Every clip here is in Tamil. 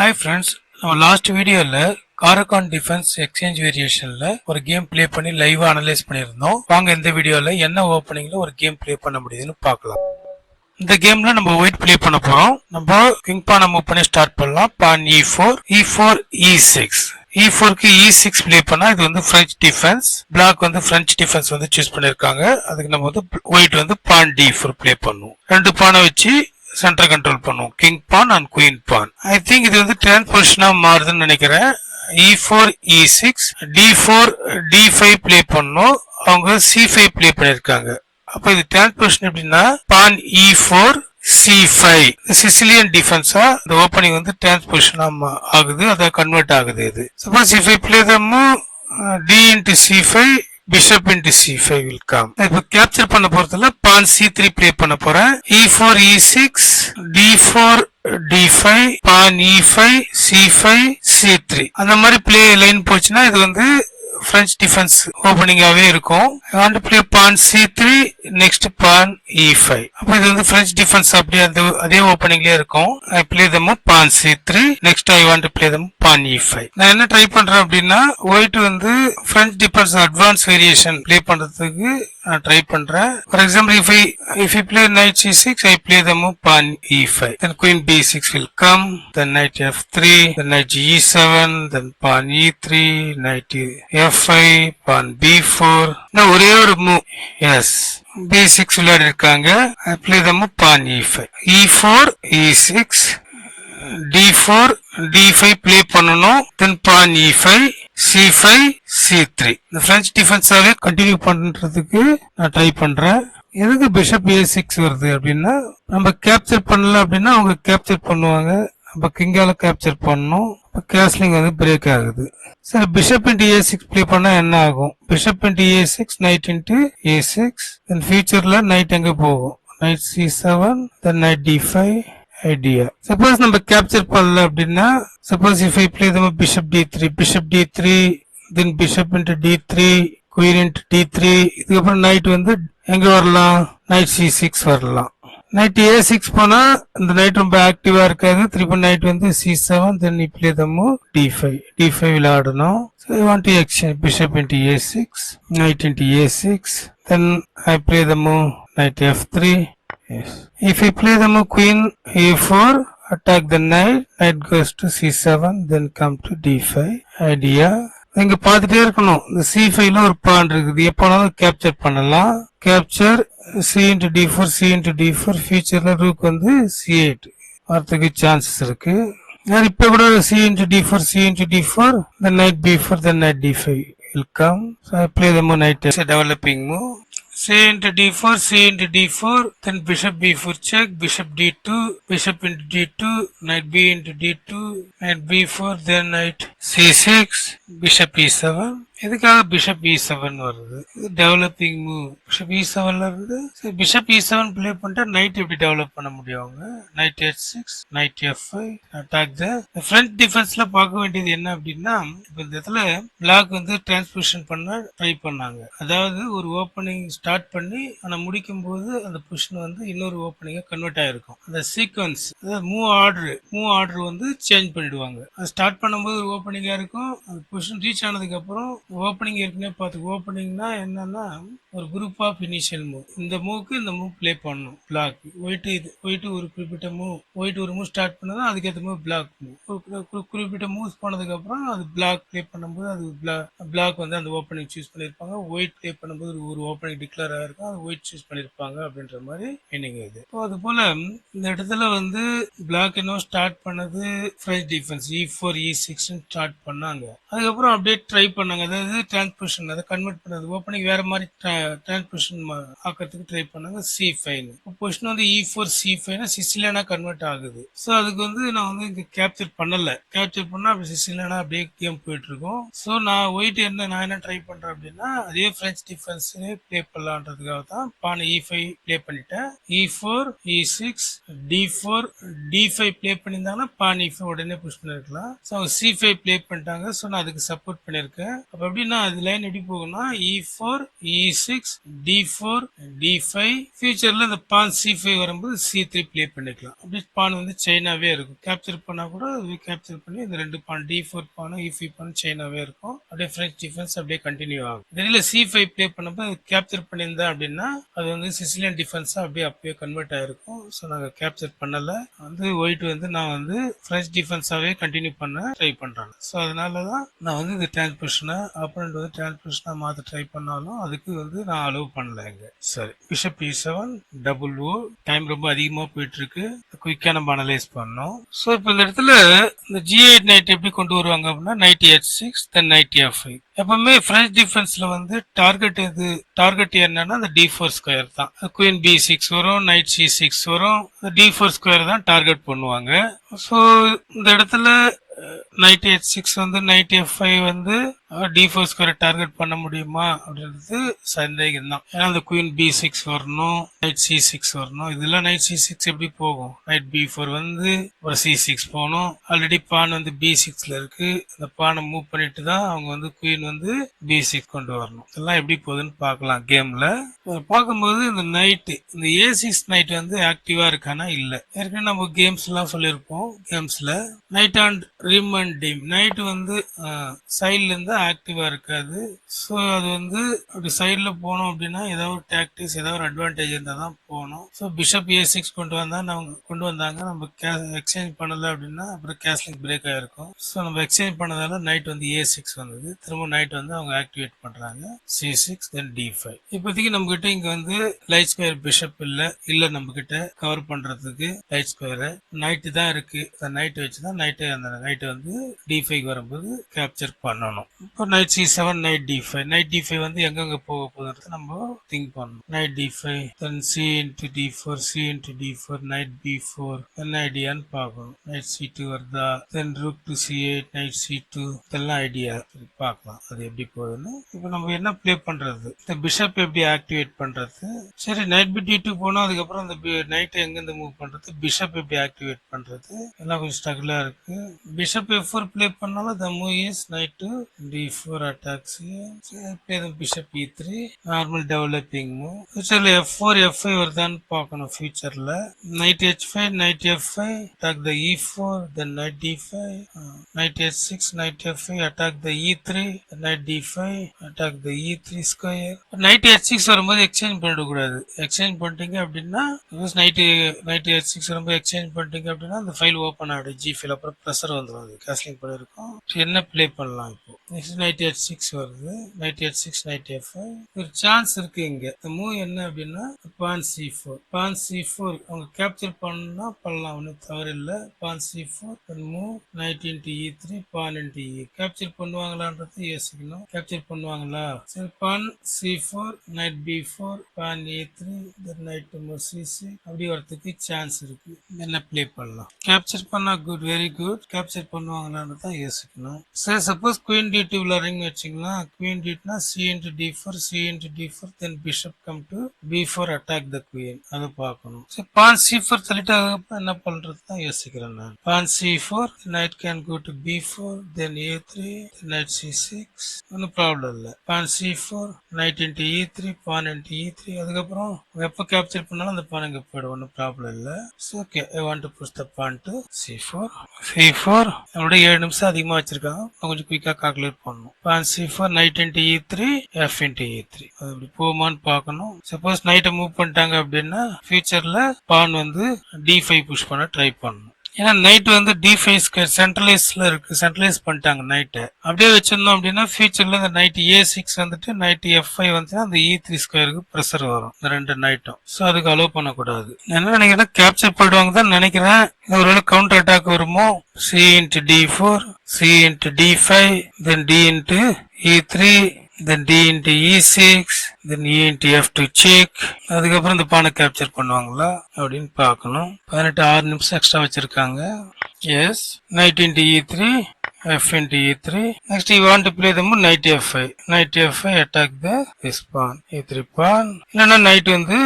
Hi friends, நம்ம லாஸ்ட் வீடியோல காரகான் டிஃபென்ஸ் எக்ஸ்சேஞ்ச் வேரியேஷன்ல ஒரு கேம் ப்ளே பண்ணி லைவா அனலைஸ் பண்ணியிருந்தோம். வாங்க இந்த வீடியோல என்ன ஓப்பனிங்ல ஒரு கேம் ப்ளே பண்ண முடியுதுன்னு பார்க்கலாம். இந்த கேம்ல நம்ம ஒயிட் ப்ளே பண்ண போறோம். நம்ம கிங் பானை மூவ் பண்ணி ஸ்டார்ட் பண்ணலாம். பான் E4, E4, E6. E4க்கு E6 play பண்ணா இது வந்து பிரெஞ்ச் டிஃபென்ஸ். பிளாக் வந்து பிரெஞ்ச் டிஃபென்ஸ் வந்து சூஸ் பண்ணிருக்காங்க. அதுக்கு நம்ம வந்து ஒயிட் வந்து பான் D4 ப்ளே பண்ணுவோம். ரெண்டு பானை வச்சு சென்டர் கண்ட்ரோல் பண்ணுவோம். King pawn and queen pawn. I think இது வந்து டர்ன் பொசிஷனா மாறுதுன்னு நினைக்கிறேன். E4, E6, D4, D5 play பண்ணோம். அவங்க C5 ப்ளே பண்ணிருக்காங்க. அப்ப இது டர்ன் பொசிஷன் எப்படின்னா பான் E4, C5 சிசிலியன் டிஃபென்ஸா இந்த ஓப்பனிங் வந்து டர்ன் பொசிஷனா ஆகுது. அதை கன்வெர்ட் ஆகுது. இது suppose if I play them D into C5, bishop into C5 will come. இப்ப கேப்சர் பண்ண போறதுல பான் C3 ப்ளே பண்ண போறேன். E4, E6, D4, D5, பான் E5, C5, C3 அந்த மாதிரி பிளே லைன் போச்சுன்னா இது வந்து பிரெஞ்ச் டிஃபென்ஸ் ஓபனிங்காவே இருக்கும். I want to play pawn C3 next pawn E5. அப்ப இது வந்து பிரெஞ்ச் டிஃபென்ஸ் அப்படியே அதே ஓபனிங்லயே இருக்கும். I play them pawn C3 next I want to play them pawn E5. நான் என்ன ட்ரை பண்றேன் அப்படின்னா ஒயிட் வந்து French defence advance variation play பண்றதுக்கு நான் ட்ரை பண்றேன். For example if I play knight C6 I play them pawn E5, then queen B6 will come, then knight F3, then knight E7, then pawn E3, knight F5, pawn B4. நான் ஒரே ஒரு மூவ் எஸ் B6 விளையாடி இருக்காங்க. I play them pawn E5, E4, E6, D4, D5 play பண்ணணும். தென் பான் E5, C5, C3. இந்த பிரெஞ்ச் டிஃபென்ஸாவே கண்டினியூ பண்றதுக்கு நான் ட்ரை பண்றேன். எதுக்கு பிஷப் A6 வருது அப்படின்னா நம்ம கேப்சர் பண்ணல அப்படின்னா அவங்க கேப்சர் பண்ணுவாங்க. நம்ம கிங்கால கேப்சர் பண்ணணும். கேஸ்லிங் வந்து பிரேக் ஆகுது. சரி, பிஷப் இன்டு A6 ப்ளே பண்ணா என்ன ஆகும்? Bishop into A6, night into A6. தென் ஃபியூச்சர்ல நைட் எங்க போகும்? நைட் C7, தென் நைட் D5 ஐடியா. சப்போஸ் நம்ம கேப்சர் பண்ணல அப்படின்னா suppose if I play them bishop D3, then bishop into D3, queen into D3, இதுக்கப்புறம் நைட் வந்து எங்க வரலாம்? நைட் C6 வரலாம். நைட் A6 போனா இந்த நைட் ரொம்ப ஆக்டிவா இருக்காது. திருப்பி நைட் வந்து C7, then you play them D5 விளையாடணும். So I want to exchange bishop into A6, knight into A6, then I play them knight F3. Yes. If I play them queen A4, attack the knight goes to C7, then come to D5 idea. நீங்க பார்த்துட்டே இருக்கணும். இந்த C5ல ஒரு பான் இருக்குது. எப்போனாலும் கேப்சர் பண்ணலாம். Capture C into D4, C into D4, ஃபியூச்சர்ல ரூக் வந்து C8 வரதுக்கு சான்சஸ் இருக்கு. இப்ப கூட C into D4, C into D4, then knight B4, then knight D5 will come. So I play them knight as a developing move. C into D4, C into D4, then bishop B4 check, bishop D2, bishop into D2, knight B into D2, knight B4, then knight C6, bishop E7. எதுக்காக பிஷப் E7 வருது? இது டெவலப்பிங் மூவ். பிஷப் E7ல இருந்து பிஷப் E7 ப்ளே பண்ணிட்டா நைட் எப்படி டெவலப் பண்ண முடியும்? அவங்க knight H6, knight F5 attack the front டிஃபென்ஸ்ல பார்க்க வேண்டியது என்ன அப்படின்னா இப்ப இந்த இடத்துல பிளாக் வந்து டிரான்ஸ்போசிஷன் பண்ண ட்ரை பண்ணாங்க. அதாவது ஒரு ஓப்பனிங் ஸ்டார்ட் பண்ணி ஆனா முடிக்கும் போது அந்த பொசிஷன் வந்து இன்னொரு ஓப்பனிங்கா கன்வெர்ட் ஆயிருக்கும். அந்த சீக்வன்ஸ் மூவ் ஆர்டர் வந்து சேஞ்ச் பண்ணிடுவாங்க. அது ஸ்டார்ட் பண்ணும்போது ஒரு ஓப்பனிங்கா இருக்கும். அந்த பொசிஷன் ரீச் ஆனதுக்கு அப்புறம் ஓப்பனிங் ஏற்கனவே பார்த்து ஓப்பனிங்னா என்னன்னா ஒரு குரூப் ஆஃப் இனிஷியல் மூவ். இந்த மூவ்க்கு இந்த மூவ் ப்ளே பண்ணணும் பிளாக். ஒயிட் ஒரு குறிப்பிட்ட மூவ் ஒரு மூவ் ஸ்டார்ட் பண்ணதா அதுக்கேற்ற மூவ் பிளாக் மூவ். குறிப்பிட்ட மூவ்ஸ் போனதுக்கு அப்புறம் அது பிளாக் ப்ளே பண்ணும்போது அது பிளாக் வந்து அந்த ஓப்பனிங் சூஸ் பண்ணிருப்பாங்க. ஒயிட் ப்ளே பண்ணும்போது ஒரு ஓப்பனிங் டிக்ளேர் ஆயிருக்கும். அது ஒயிட் சூஸ் பண்ணிருப்பாங்க அப்படின்ற மாதிரி மீனிங் இது. அது போல இந்த இடத்துல வந்து பிளாக் இன்னும் ஸ்டார்ட் பண்ணது French defence E4, E6 start பண்ணாங்க. அதுக்கப்புறம் அப்படியே ட்ரை பண்ணாங்க. அதாவது டிரான்ஸ்போசிஷன் அதை கன்வெர்ட் பண்ணது ஓப்பனிங் வேற மாதிரி டிரான்ஸ்போசிஷன் ஆக்கிறதுக்கு ட்ரை பண்ணாங்க. C5 பொசிஷன் வந்து E4, C5 சிசிலியனா கன்வெர்ட் ஆகுது. ஸோ அதுக்கு வந்து நான் வந்து இங்க கேப்சர் பண்ணல. கேப்சர் பண்ணா அப்படி சிசிலியனா அப்படியே கேம் போயிட்டு இருக்கும். ஸோ நான் என்ன ட்ரை பண்றேன் அப்படின்னா அதே பிரெஞ்ச் டிஃபென்ஸ் பிளே பண்ணலான்றதுக்காக தான் பான் E5 பிளே பண்ணிட்டேன். E4, E6, D4, D5 play பண்ணியிருந்தாங்கன்னா பான் E5 உடனே புஷ் பண்ணிருக்கலாம். ஸோ C5 பிளே பண்ணிட்டாங்க. ஸோ நான் அதுக்கு சப்போர்ட் பண்ணிருக்கேன். அப்ப எப்படின்னா அது லைன் எப்படி போகும்னா E4, E6, six D4 D5 ஃபியூச்சர்ல இந்த பான் C5 வரும்போது C3 ப்ளே பண்ணிக்கலாம். அப்படி பான் வந்து செயினாவே இருக்கும். கேப்சர் பண்ணா கூட கேப்சர் பண்ணி இந்த ரெண்டு பான் D4 பானும் E5 பானும் செயினாவே இருக்கும். அப்படியே பிரெஞ்ச் டிஃபென்ஸ் அப்படியே கண்டினியூ ஆகும். இதில் C5 ப்ளே பண்ணப்போ கேப்சர் பண்ணியிருந்தா அப்படின்னா அது வந்து சிசிலியன் டிஃபென்ஸா அப்படியே அப்பயே கன்வெர்ட் ஆயிருக்கும். ஸோ நாங்கள் கேப்சர் பண்ணல. வந்து ஒயிட் வந்து நான் வந்து பிரெஞ்ச் டிஃபென்ஸாவே கண்டினியூ பண்ண ட்ரை பண்றேன். ஸோ அதனாலதான் நான் வந்து இந்த டிரான்ஸ்போசிஷனை ஆப்போனன்ட் வந்து டிரான்ஸ்போசிஷனா மாத்த ட்ரை பண்ணாலும் அதுக்கு வந்து நான் அலோவ் பண்ணல இங்க. சரி, bishop E7 double O. Time ரொம்ப அதிகமா போயிட்டு இருக்கு. குயிக்கா நம்ம அனலைஸ் பண்ணோம். ஸோ இப்போ இந்த இடத்துல இந்த G8 நைட் எப்படி கொண்டு வருவாங்க அப்படின்னா நைட் H6 தென் நைட் F5. எப்பவுமே பிரெஞ்ச் டிஃபென்ஸ்ல வந்து டார்கெட் என்னன்னா அந்த D4 ஸ்கொயர் தான். குயின் B6 வரும், நைட் C6 வரும், D4 ஸ்கொயர் தான் டார்கெட் பண்ணுவாங்க. ஸோ இந்த இடத்துல நைட் H6 வந்து நைட் F5 வந்து D4 ஸ்கொயர் டார்கெட் பண்ண முடியுமா அப்படின்றது சந்தேகம் தான். ஏன்னா அந்த குயின் B6 வரணும், நைட் C6 வரணும். இதெல்லாம் நைட் C6 எப்படி போகும்? நைட் B4 வந்து ஒரு C6 போகணும். ஆல்ரெடி பான் வந்து B6ல இருக்கு. இந்த பானை மூவ் பண்ணிட்டு தான் அவங்க வந்து குயின் வந்து B6 கொண்டு வரணும். இதெல்லாம் எப்படி போகுதுன்னு பார்க்கலாம் கேம்ல. பார்க்கும்போது இந்த நைட் இந்த A6 நைட் வந்து ஆக்டிவா இருக்கானா இல்ல. ஏற்கனவே நம்ம கேம்ஸ் எல்லாம் சொல்லியிருப்போம். கேம்ஸ்ல knight and rim and dim knight வந்து சைட்ல இருந்து ஆக்டிவா இருக்காது. ஸோ அது வந்து அப்படி சைட்ல போனோம் அப்படின்னா ஏதாவது ஒரு டாக்டிக்ஸ் ஏதாவது ஒரு அட்வான்டேஜ் இருந்தால் தான் போகணும். ஸோ பிஷப் A6 கொண்டு வந்தாங்க. நம்ம எக்ஸ்சேஞ்ச் பண்ணல அப்படின்னா அப்புறம் கேஸ்லிங் பிரேக் ஆயிருக்கும். ஸோ நம்ம எக்ஸ்சேஞ்ச் பண்ணதால நைட் வந்து A6 வந்தது. திரும்ப நைட் வந்து அவங்க ஆக்டிவேட் பண்றாங்க. C6 தென் D5. இப்போதைக்கு நம்ம கிட்ட இங்க வந்து லைட் ஸ்கொயர் பிஷப் இல்ல நம்ம கிட்ட கவர் பண்றதுக்கு லைட் ஸ்கொயர் நைட்டு தான் இருக்கு. நைட் வச்சுதான் அந்த நைட் வந்து D5 வரும்போது கேப்சர் பண்ணணும். இப்போ நைட் C7 நைட் D5 வந்து எங்கெங்க போக போகுதுன்றது நம்ம திங்க் பண்ணணும். நைட் D5 தென் C into D4 night B4 என்ன ஐடியான்னு பார்க்கணும். நைட் C2 வருதா, தென் rook to C8 night C2 இதெல்லாம் ஐடியா பார்க்கலாம் அது எப்படி போகுதுன்னு. இப்போ நம்ம என்ன பிளே பண்றது, இந்த பிஷப் எப்படி ஆக்டிவேட் பண்றது. சரி, நைட் D2 போனோம். அதுக்கப்புறம் அந்த நைட் எங்கிருந்து மூவ் பண்றது, பிஷப் எப்படி ஆக்டிவேட் பண்றது எல்லாம் கொஞ்சம் ஸ்ட்ரகிளா இருக்கு. பிஷப் F4 பிளே பண்ணாலும் the move is knight to D4 attacks. play the bishop E3 normal developing move. ஃபியூச்சர்ல F4 F5 வருதான்னு பார்க்கணும். ஃபியூச்சர்ல knight H5 knight F5 attack the E4 then knight D5 knight H6 knight F5 attack the E3 knight D5 attack the E3 square. knight H6 வரும்போது எக்ஸ்சேஞ்ச் பண்ணிடக்கூடாது. எக்ஸ்சேஞ்ச் பண்ணிட்டீங்க அப்படின்னா நைட் H6 வரும்போது எக்ஸ்சேஞ்ச் பண்ணிட்டீங்க அப்படின்னா அந்த ஃபைல் ஓப்பன் ஆகிடும். G ஃபைல் அப்புறம் ப்ரெஷர் வந்துடும். கேஸ்லிங் பண்ணிருக்கோம். என்ன பிளே பண்ணலாம் இப்போ? நெக்ஸ்ட் நைட் H6 வருது. நைட் H6 நைட் F5 ஒரு சான்ஸ் இருக்கு. இங்க மூவ் என்ன அப்படின்னா பான் C4 அவங்க கேப்சர் பண்ணா பண்ணலாம், ஒன்னும் தவறு இல்ல. பான் C4 move night into E3 பான் இன்டு E கேப்சர் பண்ணுவாங்களான்றது யோசிக்கணும். கேப்சர் பண்ணுவாங்களா? சரி, பான் C4 நைட் B4 பான் E3 நைட் C6 அப்படி வரதுக்கு சான்ஸ் இருக்கு. என்ன பிளே பண்ணலாம்? கேப்சர் பண்ணா குட், வெரி குட். கேப்சர் பண்ணுவாங்களான்னு தான் யோசிக்கணும். சரி, சப்போஸ் குயின் D2 விளையாடுறீங்கன்னு வச்சுக்கலாம். குயின் D2னா C into D4 then bishop come to B4 attack the queen. அதை பார்க்கணும். சரி, பான் C4 தள்ளிட்டாக என்ன பண்றது தான் யோசிக்கிறேன் நான். பான் C4 knight can go to B4 then A3 knight C6 ஒன்னும் ப்ராப்ளம் இல்லை. பான் C4 knight into E3 பான் into E3 அதுக்கப்புறம் எப்போ கேப்சர் பண்ணாலும் அந்த பான் இங்க போயிடும், ஒன்னும் ப்ராப்ளம் இல்லை. Okay, I want to push the pawn to C4 நம்மளோட 7 நிமிஷம் அதிகமா வச்சிருக்காங்க. கொஞ்சம் குயிக்கா கால்குலேட் பண்ணணும். பான் C4 night into E3 F into E3 அது அப்படி போகுமான்னு பார்க்கணும். சப்போஸ் நைட்டை மூவ் பண்ணிட்டாங்க அப்படின்னா ஃபியூச்சர்ல பான் வந்து D5 புஷ் பண்ண ட்ரை பண்ணணும். ஏன்னா நைட் வந்து D5 ஸ்கொயர் சென்ட்ரலைஸ்ல இருக்கு. சென்ட்ரலைஸ் பண்ணிட்டாங்க நைட்டை. அப்படியே வச்சிருந்தோம் அப்படின்னா ஃபியூச்சர்ல இந்த நைட் A6 வந்துட்டு நைட் F5 வந்துச்சுன்னா அந்த E3 ஸ்கொயருக்கு ப்ரெஷர் வரும் இந்த ரெண்டு நைட்டும். ஸோ அதுக்கு அலோவ் பண்ணக்கூடாது. என்ன நினைக்கிறேன், கேப்சர் பண்ணிடுவாங்க தான் நினைக்கிறேன். ஒருவேளை கவுண்டர் அட்டாக் வருமோ. C into D4 C into D5 then D into E3 then D into E6 then E into F2 check. அதுக்கப்புறம் இந்த பானை கேப்சர் பண்ணுவாங்களா அப்படின்னு பார்க்கணும். 6 நிமிஷம் எக்ஸ்ட்ரா வச்சிருக்காங்க. Yes, knight into E3 F into E3. Next you want to play the move knight F5 attack this pawn E3 pawn. இல்லைன்னா நைட் வந்து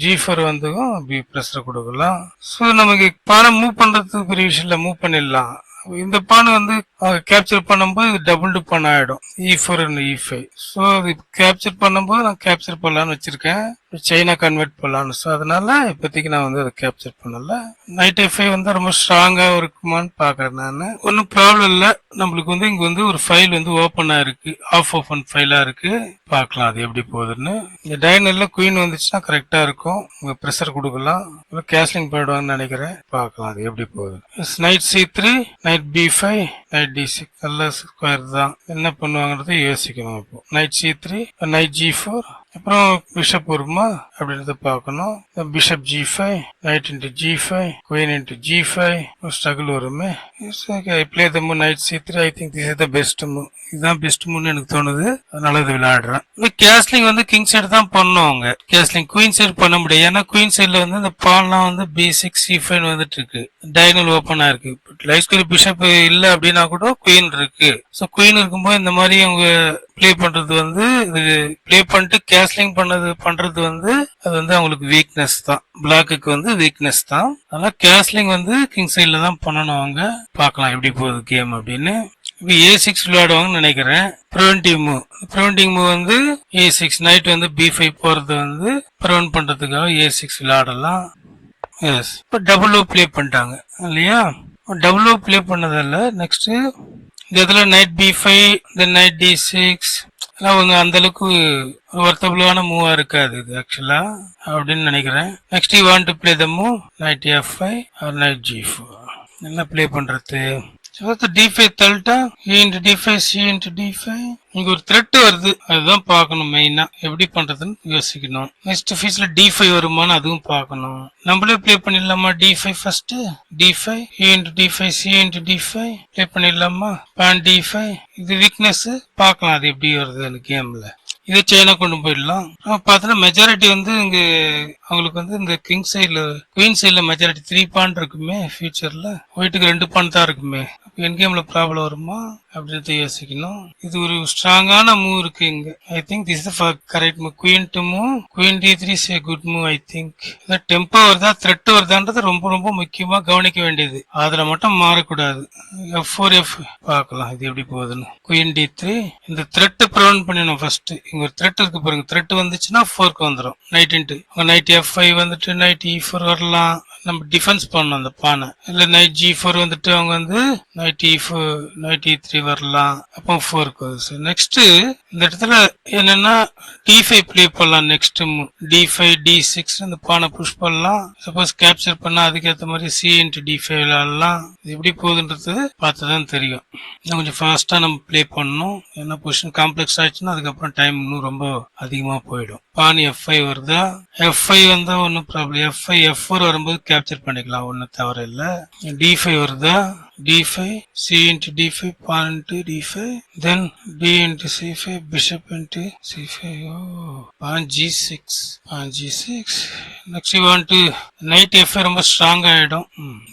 G4 வந்துக்கும் B ப்ரெஷர் கொடுக்கலாம். ஸோ நமக்கு பானை மூவ் பண்றதுக்கு பெரிய விஷயம் இல்லை, மூவ் பண்ணிடலாம். இந்த பான் வந்து கேப்சர் பண்ணும்போது டபுள் பான் ஆயிடும் E4 அண்ட் E5. ஸோ அது கேப்சர் பண்ணும்போது நான் கேப்சர் பண்ணலான்னு வச்சிருக்கேன், சைனா கன்வெர்ட் பண்ணலான்னு. ஸோ அதனால இப்போதைக்கு நான் வந்து அதை கேப்சர் பண்ணல. நைட் F5 வந்து ரொம்ப ஸ்ட்ராங்கா இருக்குமான்னு பாக்குறேன் நான். ஒன்றும் ப்ராப்ளம் இல்லை. நம்மளுக்கு வந்து இங்க வந்து ஒரு ஃபைல் வந்து ஓப்பனா இருக்கு, ஆஃப் ஓப்பன் ஃபைலா இருக்கு. பார்க்கலாம் அது எப்படி போகுதுன்னு. இந்த டைனல்ல குயின் வந்துச்சுன்னா கரெக்டா இருக்கும், உங்க ப்ரெஷர் கொடுக்கலாம். கேஸ்லிங் பண்ணிடுவாங்கன்னு நினைக்கிறேன். பார்க்கலாம் அது எப்படி போகுது. Night C3, night B5, night D6 நல்ல ஸ்கொயர் தான். என்ன பண்ணுவாங்கறத யோசிக்கணும். இப்போ நைட் C3, நைட் G4, அப்புறம் பிஷப் வருமா அப்படின்றத பார்க்கணும். Bishop G5, knight into G5, queen into G5, struggle வருமே. I play the move knight C3. I think this is the best move. இதுதான் பெஸ்ட் மூவ்னு எனக்கு தோணுது, அதனால இது விளையாடுறேன். கேஸ்லிங் வந்து கிங் சைடு தான் பண்ணுவாங்க. கேஸ்லிங் குயின் சைடு பண்ண முடியாது, ஏன்னா குயின் சைடுல வந்து இந்த பால்லாம் வந்து B6 C5 வந்துட்டு இருக்கு, டைனல் ஓப்பனா இருக்கு. லைட் ஸ்கொயர் பிஷப் இல்ல அப்படின்னா கூட குயின் இருக்கு. ஸோ குயின் இருக்கும்போது இந்த மாதிரி அவங்க பிளே பண்றது வந்து, இது பிளே பண்ணிட்டு கேஸ்லிங் பண்றது வந்து அது வந்து அவங்களுக்கு வீக்னஸ் தான், பிளாக்குக்கு வந்து வீக்னஸ் தான். அதனால கேஸ்லிங் வந்து கிங் சைட்ல தான் பண்ணணும் அவங்க. பார்க்கலாம் எப்படி போகுது கேம் அப்படின்னு. இப்போ A6 விளையாடுவாங்கன்னு நினைக்கிறேன். ப்ரிவென்டிங் மூவ் வந்து A6, நைட் வந்து B5 போறது வந்து ப்ரிவென்ட் பண்றதுக்காக A6 விளையாடலாம். எஸ், இப்போ டபுள் ஓ பிளே பண்ணிட்டாங்க இல்லையா? டபுள் ஓ பிளே பண்ணதில்ல. நெக்ஸ்ட் இந்த இடத்துல நைட் B5, தென் நைட் D6 அவங்க அந்த அளவுக்கு ஒர்த்தபிளான மூவா இருக்காது இது ஆக்சுவலா அப்படின்னு நினைக்கிறேன். Next you want to play the move knight F5 or knight G4. என்ன பிளே பண்றது? D5 தள்ளிட்டா E into D5, C into D5. இங்க ஒரு த்ரெட் வருது, அதுதான் பார்க்கணும் மெயினா. எப்படி பண்றதுன்னு யோசிக்கணும். நெக்ஸ்ட் ஃபீஸ்ல D5 வருமானு அதுவும் பார்க்கணும். நம்மளே பிளே பண்ணிடலாமா? D5 first, D5, E into D5, C into D5 play பண்ணிடலாமா? பான் D5. இது வீக்னஸ், பார்க்கலாம் அது எப்படி வருது அந்த கேம்ல. இதே சைனா கொண்டு போயிடலாம். பார்த்தோன்னா மெஜாரிட்டி வந்து இங்க அவங்களுக்கு வந்து இந்த கிங் சைட்ல, குயின் சைட்ல மெஜாரிட்டி 3 பான் இருக்குமே. ஃபியூச்சர்ல ஒயிட்டுக்கு 2 பான் தான் இருக்குமே. என் கேம்ல ப்ராப்ளம் வருமா அப்படின்றத யோசிக்கணும். இது ஒரு ஸ்ட்ராங்கான மூவ் இருக்கு இங்க. ஐ think this is correct move. Queen to move, queen D3 is a good move. I think tempo வருதா த்ரெட் வருதான்றது ரொம்ப ரொம்ப முக்கியமா கவனிக்க வேண்டியது. அதுல மட்டும் மாறக்கூடாது. F4 F பார்க்கலாம் இது எப்படி போகுதுன்னு. குயின் D3, இந்த த்ரெட் ப்ரிவென்ட் பண்ணணும் ஃபர்ஸ்ட். இங்க ஒரு த்ரெட் இருக்கு பாருங்க, த்ரெட் வந்துச்சுன்னா 4க்கு வந்துடும். நைட் இன்ட்டு நைட் F5 வந்துட்டு நைட் E4 வரலாம். நம்ம டிஃபென்ஸ் பண்ணணும் அந்த பானை. இல்ல நைட் G4 வந்துட்டு அவங்க வந்து நைட் E4, நைட் E3 வரலாம். அப்போ 4க்கு வருது. நெக்ஸ்ட் இந்த இடத்துல என்னன்னா D5 பிளே பண்ணலாம். நெக்ஸ்ட் D5, D6 இந்த பானை புஷ் பண்ணலாம். சப்போஸ் கேப்சர் பண்ணா அதுக்கேற்ற மாதிரி C into D5 விளையாடலாம். இது எப்படி போகுதுன்றது பார்த்துதான் தெரியும். கொஞ்சம் ஃபாஸ்டா நம்ம பிளே பண்ணணும், ஏன்னா பொசிஷன் காம்ப்ளெக்ஸ் ஆயிடுச்சுன்னா அதுக்கப்புறம் டைம் இன்னும் ரொம்ப அதிகமா போயிடும். பான் F5 வருதா? F5 வந்தா ஒன்னும் ப்ராப்ளம். F5 F4 வரும்போது கேப்சர் பண்ணிக்கலாம், ஒன்னும் தவறு இல்ல. D5 வருதா? D5, C into D5, pawn into D5, then D into C5, bishop into C5. Oh, pawn G6, pawn G6. Next you want to knight F5 ரொம்ப ஸ்ட்ராங் ஆயிடும்.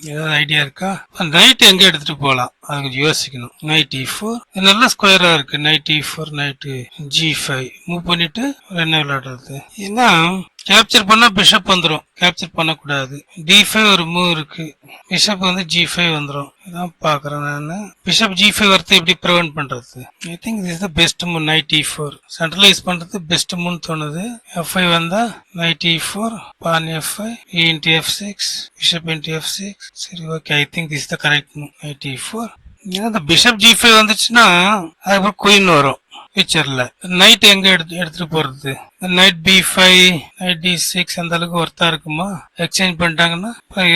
ஏதாவது ஐடியா இருக்கா? நைட் எங்க எடுத்துட்டு போலாம் அது கொஞ்சம் யோசிக்கணும். நைட் E4 நல்ல ஸ்கொயரா இருக்கு. Night E4, night G5 move பண்ணிட்டு என்ன விளையாடுறது? ஏன்னா கேப்சர் பண்ணா பிஷப் வந்துடும், கேப்சர் பண்ணக்கூடாது. D5 ஒரு மூவ் இருக்கு, பிஷப் வந்து G5 வந்துடும். இதான் பாக்குறேன் நானு. பிஷப் G5 வரது எப்படி ப்ரிவென்ட் பண்றது? ஐ think this is the best move. Night E4 centralise பண்றது பெஸ்ட் மூவ்னு தோணுது. F5 வந்தா நைட் E4, பான் F5, E into F6, bishop into F6. சரி okay, I think this is the correct move. Night E4. இந்த பிஷப் G5 வந்துச்சுன்னா அதுக்கப்புறம் குயின் வரும் ஃபியூச்சர்ல. நைட் எங்க எடுத்துட்டு போறது? நைட் B5, நைட் D6 அந்த அளவுக்கு ஒர்த்தா இருக்குமா? எக்ஸ்சேஞ்ச் பண்ணிட்டாங்கன்னா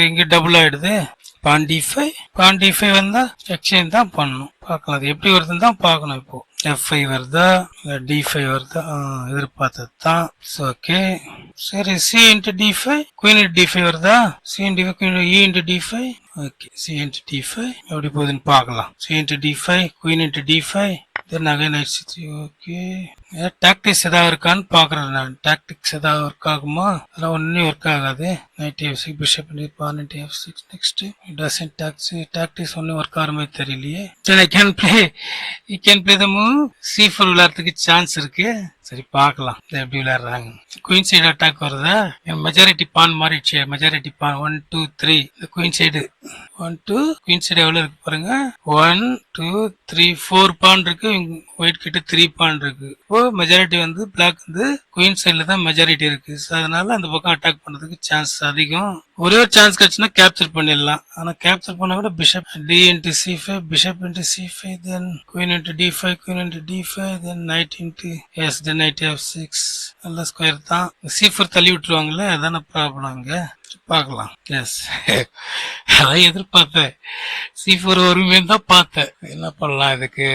இங்க டபுள் ஆயிடுது. பான் D5 வந்தா எக்ஸ்சேஞ்ச் தான் பண்ணணும். பார்க்கலாம் அது எப்படி வருதுன்னு தான் பார்க்கணும். இப்போ F5 வருதா, D5 வருதா? எதிர்பார்த்தது தான். ஓகே சரி. C into D5, queen into D5 வருதா? C into D5, E into D5. Okay, C into D5 எப்படி போகுதுன்னு பார்க்கலாம். C into D5, queen into D5, then again knight C3. Okay, tactics ஏதாவது இருக்கான்னு பாக்குறேன் நான். டாக்டிக்ஸ் ஏதாவது ஒர்க் ஆகுமா? அதெல்லாம் ஒன்னும் ஒர்க் ஆகாது. Knight F6, bishop pawn into F6. Next doesn't tactics ஒன்னும் ஒர்க் ஆகிற மாதிரி தெரியலையே. Then I can play the move C4 விளையாடுறதுக்கு சான்ஸ் இருக்கு. சரி பார்க்கலாம் எப்படி விளையாடுறாங்க. குயின் சைடு அட்டாக் வருதா, மெஜாரிட்டி பான் மாறிடுச்சு. மெஜாரிட்டி பான் 1 2 3. இந்த குயின் சைடு 1 2, குயின் சைடு எவ்வளவு இருக்கு பாருங்க, 1 2 3 4 பான் இருக்கு. ஒயிட் கிட்ட 3 பான் இருக்கு. இப்போ மெஜாரிட்டி வந்து பிளாக் வந்து குயின் சைடுல தான் மெஜாரிட்டி இருக்கு. அதனால அந்த பக்கம் அட்டாக் பண்றதுக்கு சான்ஸ் அதிகம். ஒரே ஒரு சான்ஸ் கிடைச்சுன்னா கேப்சர் பண்ணிடலாம். ஆனா கேப்சர் பண்ண கூட bishop d into c5, bishop into c5, then queen into d5, queen into d5, then knight into then knight f6. நல்ல ஸ்கொயர் தான். c4 தள்ளி விட்டுருவாங்களே, அதான ப்ராப்ளம் இங்க. பார்க்கலாம். எஸ், அதான் எதிர்பார்த்தேன். c4 வருமே தான் பார்த்தேன். என்ன பண்ணலாம் இதுக்கு?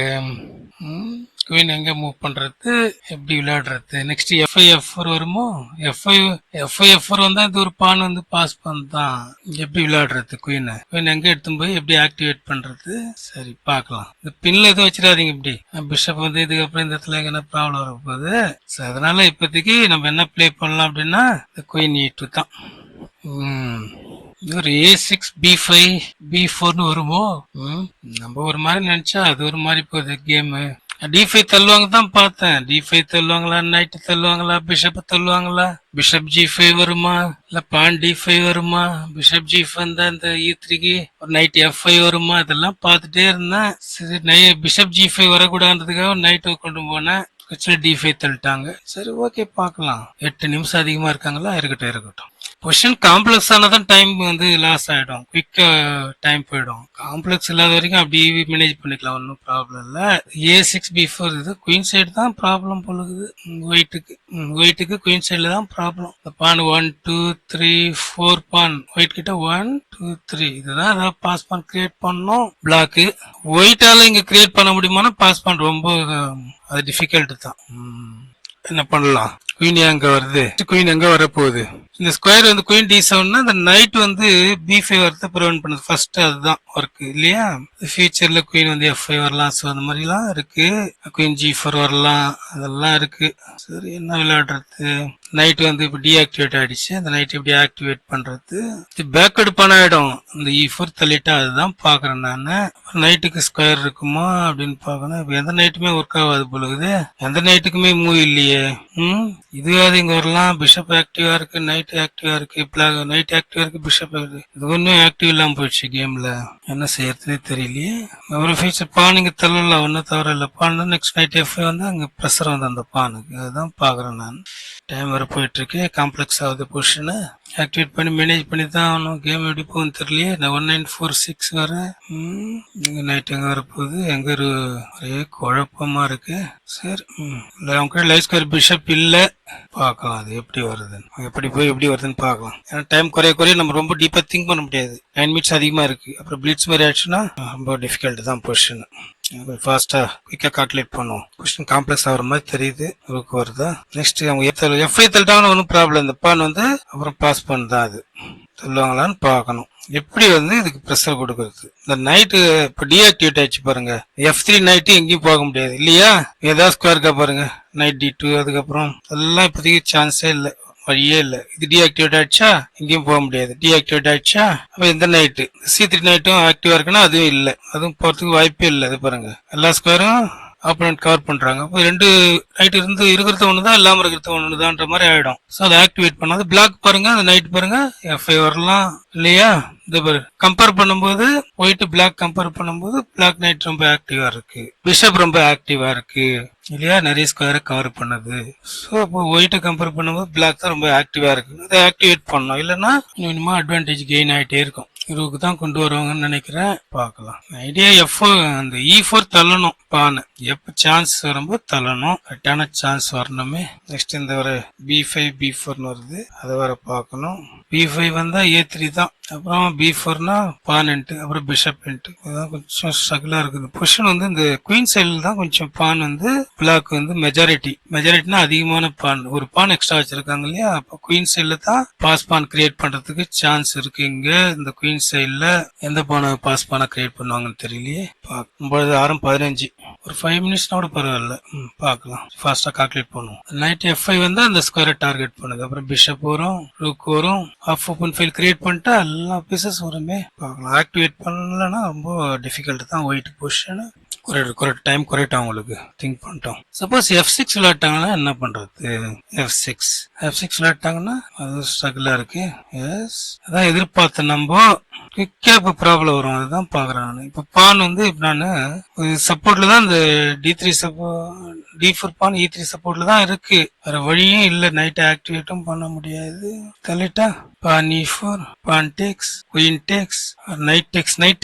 குயின் எங்க மூவ் பண்றது, எப்படி விளையாடுறது? நெக்ஸ்ட் f4 வருமோ? f4 வந்தா இது ஒரு பான் வந்து பாஸ் பண்ணதான். எப்படி விளையாடுறது? குயின் எங்க எடுத்து போய் எப்படி ஆக்டிவேட் பண்றது? சரி பார்க்கலாம். இந்த பின்ல எதுவும் வச்சிடாதீங்க. இப்படி பிஷப் வந்து இதுக்கப்புறம் இந்த இடத்துல என்ன ப்ராப்ளம் வர போகுது. அதனால இப்போதைக்கு நம்ம என்ன பிளே பண்ணலாம் அப்படின்னா இந்த குயின் e2 தான். ஒரு a6 b5 b4ன்னு வருமோ? நம்ம ஒரு மாதிரி நினைச்சா அது ஒரு மாதிரி போகுது கேம். d5 தள்ளுவாங்க தான் பார்த்தேன். d5 தள்ளுவாங்களா, நைட் தள்ளுவாங்களா, பிஷப் தள்ளுவாங்களா, பிஷப் g5 வருமா, இல்ல பான் d5 வருமா, பிஷப் g5 வந்தா இந்த e3க்கு ஒரு நைட் f5 வருமா, இதெல்லாம் பார்த்துட்டே இருந்தேன். சரி, பிஷப் g5 வரக்கூடாதுன்றதுக்காக நைட் கொண்டு போனேன். d5 தள்ளிட்டாங்க. சரி ஓகே பார்க்கலாம். 8 நிமிஷம் அதிகமா இருக்காங்களா, இருக்கட்டும். பொசிஷன் காம்ப்ளெக்ஸ் ஆனதான் டைம் வந்து லாஸ் ஆயிடும், குயிக்கா டைம் போயிடும். காம்ப்ளெக்ஸ் இல்லாத வரைக்கும் அப்படி மேனேஜ் பண்ணிக்கலாம், ஒன்றும் ப்ராப்ளம் இல்ல. a6 b4 இது குயின் சைடு தான் ப்ராப்ளம் போலுது. ஒயிட்டுக்கு குயின் சைடுல தான் ப்ராப்ளம். பான் 1 2 3 4 பான் ஒயிட் கிட்ட 1 2 3. இதுதான் ஏதாவது பாஸ் பான் கிரியேட் பண்ணணும். பிளாக்கு ஒயிட்டால இங்க கிரியேட் பண்ண முடியுமானா பாஸ் பான் ரொம்ப அது டிஃபிகல்ட் தான். என்ன பண்ணலாம்? குயின் எங்க வருது, குயின் எங்க வரப்போகுது? இந்த ஸ்கொயர் வந்து குயின் d7னா இந்த நைட் வந்து b5 வரத ப்ரிவென்ட் பண்ணுது. ஃபர்ஸ்ட் அதுதான் ஒர்க் இல்லையா? ஃபியூச்சர்ல குயின் வந்து f5 வரலாம். ஸோ அந்த மாதிரிலாம் இருக்கு. குயின் g4 வரலாம், அதெல்லாம் இருக்கு. சரி என்ன விளையாடுறது? நைட் வந்து இப்ப டீஆக்டிவேட் ஆயிடுச்சு. அந்த நைட் எப்படி ஆக்டிவேட் பண்றது? பேக்வர்டு பண்ண ஆயிடும். இந்த e4 தள்ளிட்டா அதுதான் பாக்குறேன் நானு. நைட்டுக்கு ஸ்கொயர் இருக்குமா அப்படின்னு பாக்கணும். எந்த நைட்டுமே ஒர்க் ஆகாது போலுது. எந்த நைட்டுக்குமே மூவ் இல்லையே. இதுவாது இங்க வரலாம். பிஷப் ஆக்டிவா இருக்கு, நைட் ஆக்டிவா இருக்கு, நைட் ஆக்டிவா இருக்கு, பிஷப் இருக்கு. இது ஒன்னும் ஆக்டிவ் இல்லாம போயிடுச்சு கேம்ல. என்ன செய்யறதுனே தெரியலையே. ஒரு ஃபீச்சர் பான் இங்க தள்ளல, ஒன்னும் தவற இல்ல. பான் நெக்ஸ்ட் நைட் f வந்து அங்க ப்ரெஷர் வந்து அந்த பானுக்கு, அதுதான் பாக்குறேன் நான். டைம் வர போயிட்டு இருக்கு. காம்ப்ளெக்ஸ் ஆகுது பொசிஷனு. ஆக்டிவேட் பண்ணி மேனேஜ் பண்ணி தான் ஆகணும். கேம் எப்படி போகுன்னு தெரியலையே. நான் 1946 வர நைட் எங்க வரப்போகுது, எங்க ஒரே குழப்பமா இருக்கு. சரி, அவங்க லைஃப் ஸ்கொயர் பிஷப் இல்ல. பார்க்கலாம் அது எப்படி வருதுன்னு, எப்படி போய் எப்படி வருதுன்னு பார்க்கலாம். ஏன்னா டைம் குறைய நம்ம ரொம்ப டீப்பா திங்க் பண்ண முடியாது. 9 மினிட்ஸ் அதிகமா இருக்கு. அப்புறம் பிளிட்ஸ் மாதிரி ஆயிடுச்சுன்னா ரொம்ப டிஃபிகல்ட் தான் பொசிஷன். ஃபாஸ்டா குயிக்கா கால்குலேட் பண்ணுவோம். கொஸ்டின் காம்ப்ளெக்ஸ் ஆகிற மாதிரி தெரியுது. வருதா? நெக்ஸ்ட் அவங்க f5 தள்ளிட்டாங்கன்னு ஒன்றும் ப்ராப்ளம். இந்த பான் வந்து அப்புறம் பாஸ் பண்ணதான் அது சொல்லுவாங்களான்னு பார்க்கணும். எப்படி வந்து இதுக்கு ப்ரெஷர் கொடுக்கறது? இந்த நைட்டு இப்போ டீஆக்டிவேட் ஆயிடுச்சு பாருங்க. f3 நைட்டு எங்கேயும் போக முடியாது இல்லையா? ஏதாவது ஸ்கொயருக்கா பாருங்க, நைட் d2. அதுக்கப்புறம் எல்லாம் இப்போதைக்கு சான்ஸே இல்லை, வழியே இல்லை. இது டீஆக்டிவேட் ஆயிடுச்சா எங்கேயும் போக முடியாது. டீஆக்டிவேட் ஆயிடுச்சா அப்ப இந்த நைட்டு c3 நைட்டும் ஆக்டிவா இருக்குன்னா அதுவும் இல்லை, அதுவும் போறதுக்கு வாய்ப்பே இல்லை. அது பாருங்க, எல்லா ஸ்கொயரும் ஆப்போனன்ட் கவர் பண்றாங்க. அப்போ 2 நைட் இருந்து இருக்கிறது ஒண்ணுதான், இல்லாம இருக்கிறது ஒண்ணுதான்ற மாதிரி ஆயிடும். ஸோ அதை ஆக்டிவேட் பண்ணாது. பிளாக் பாருங்க, அந்த நைட் பாருங்க f5 வரலாம் இல்லையா? இந்த பாரு கம்பேர் பண்ணும்போது ஒயிட் பிளாக் கம்பேர் பண்ணும்போது பிளாக் நைட் ரொம்ப ஆக்டிவா இருக்கு, பிஷப் ரொம்ப ஆக்டிவா இருக்கு இல்லையா? நிறைய ஸ்கொயரை கவர் பண்ணுது. ஸோ அப்போ ஒயிட்டை கம்பேர் பண்ணும்போது பிளாக் தான் ரொம்ப ஆக்டிவா இருக்கு. அதை ஆக்டிவேட் பண்ணணும், இல்லைன்னா மினிமா அட்வான்டேஜ் கெயின் ஆகிட்டே இருக்கும். இதுக்கு தான் கொண்டு வருவாங்கன்னு நினைக்கிறேன். பார்க்கலாம். ஐடியா அந்த e4 தள்ளணும் பானை. எப்ப சான்ஸ் வரும்போது தள்ளணும். கரெக்டான சான்ஸ் வரணுமே. நெக்ஸ்ட் இந்த ஒரு b5 b4 வருது, அதை வர பார்க்கணும். b5 வந்தா a3 தான். அப்புறம் b4னா பான் இன்ட்டு, அப்புறம் பிஷப் இன்ட்டு. அதான் கொஞ்சம் ஸ்ட்ரகிளா இருக்குது. பொசிஷன் வந்து இந்த குயின் சைடில் தான் கொஞ்சம் பான் வந்து பிளாக் வந்து மெஜாரிட்டினா அதிகமான பான், ஒரு பான் எக்ஸ்ட்ரா வச்சிருக்காங்க இல்லையா? அப்போ குயின் சைட்ல தான் பாஸ் பான் கிரியேட் பண்றதுக்கு சான்ஸ் இருக்கு. இங்க இந்த குயின் சைட்ல எந்த பானை பாஸ் பானை கிரியேட் பண்ணுவாங்கன்னு தெரியலையே. 9:15 ஒரு 5 மினிட்ஸ்னா கூட பரவாயில்ல. பார்க்கலாம். ஃபாஸ்டா கால்குலேட் பண்ணுவோம். நைட் f5 வந்து அந்த ஸ்கொயரை டார்கெட் பண்ணுது. அப்புறம் பிஷப் வரும், ரூக் வரும். ஆஃப் ஓப்பன் ஃபைல் கிரியேட் பண்ணிட்டா எல்லா பீசஸ் வருமே. பார்க்கலாம். ஆக்டிவேட் பண்ணலன்னா ரொம்ப டிஃபிகல்ட் தான் ஒயிட் பொசிஷன். குறைட் டைம் குறையிட்டோம் உங்களுக்கு திங்க் பண்ணிட்டோம். சப்போஸ் F6 விளையாட்டாங்கன்னா என்ன பண்றது? F6 விளையாட்டாங்கன்னா அது ஸ்ட்ரகிளா இருக்கு. எஸ், அதான் எதிர்பார்த்த நம்ம குவிக்கா இப்ப ப்ராப்ளம் வரும். அதுதான் பாக்குறேன் நான். இப்ப பான் வந்து இப்ப நானு சப்போர்ட்ல தான் இந்த D3 D4 பான் E3 சப்போர்ட்ல தான் இருக்கு. வேற வழியும் இல்ல. நைட் ஆக்டிவேட்டும் பண்ண முடியாது. தள்ளிட்டா பான் E4, பான் டெக்ஸ், குயின் டெக்ஸ், நைட்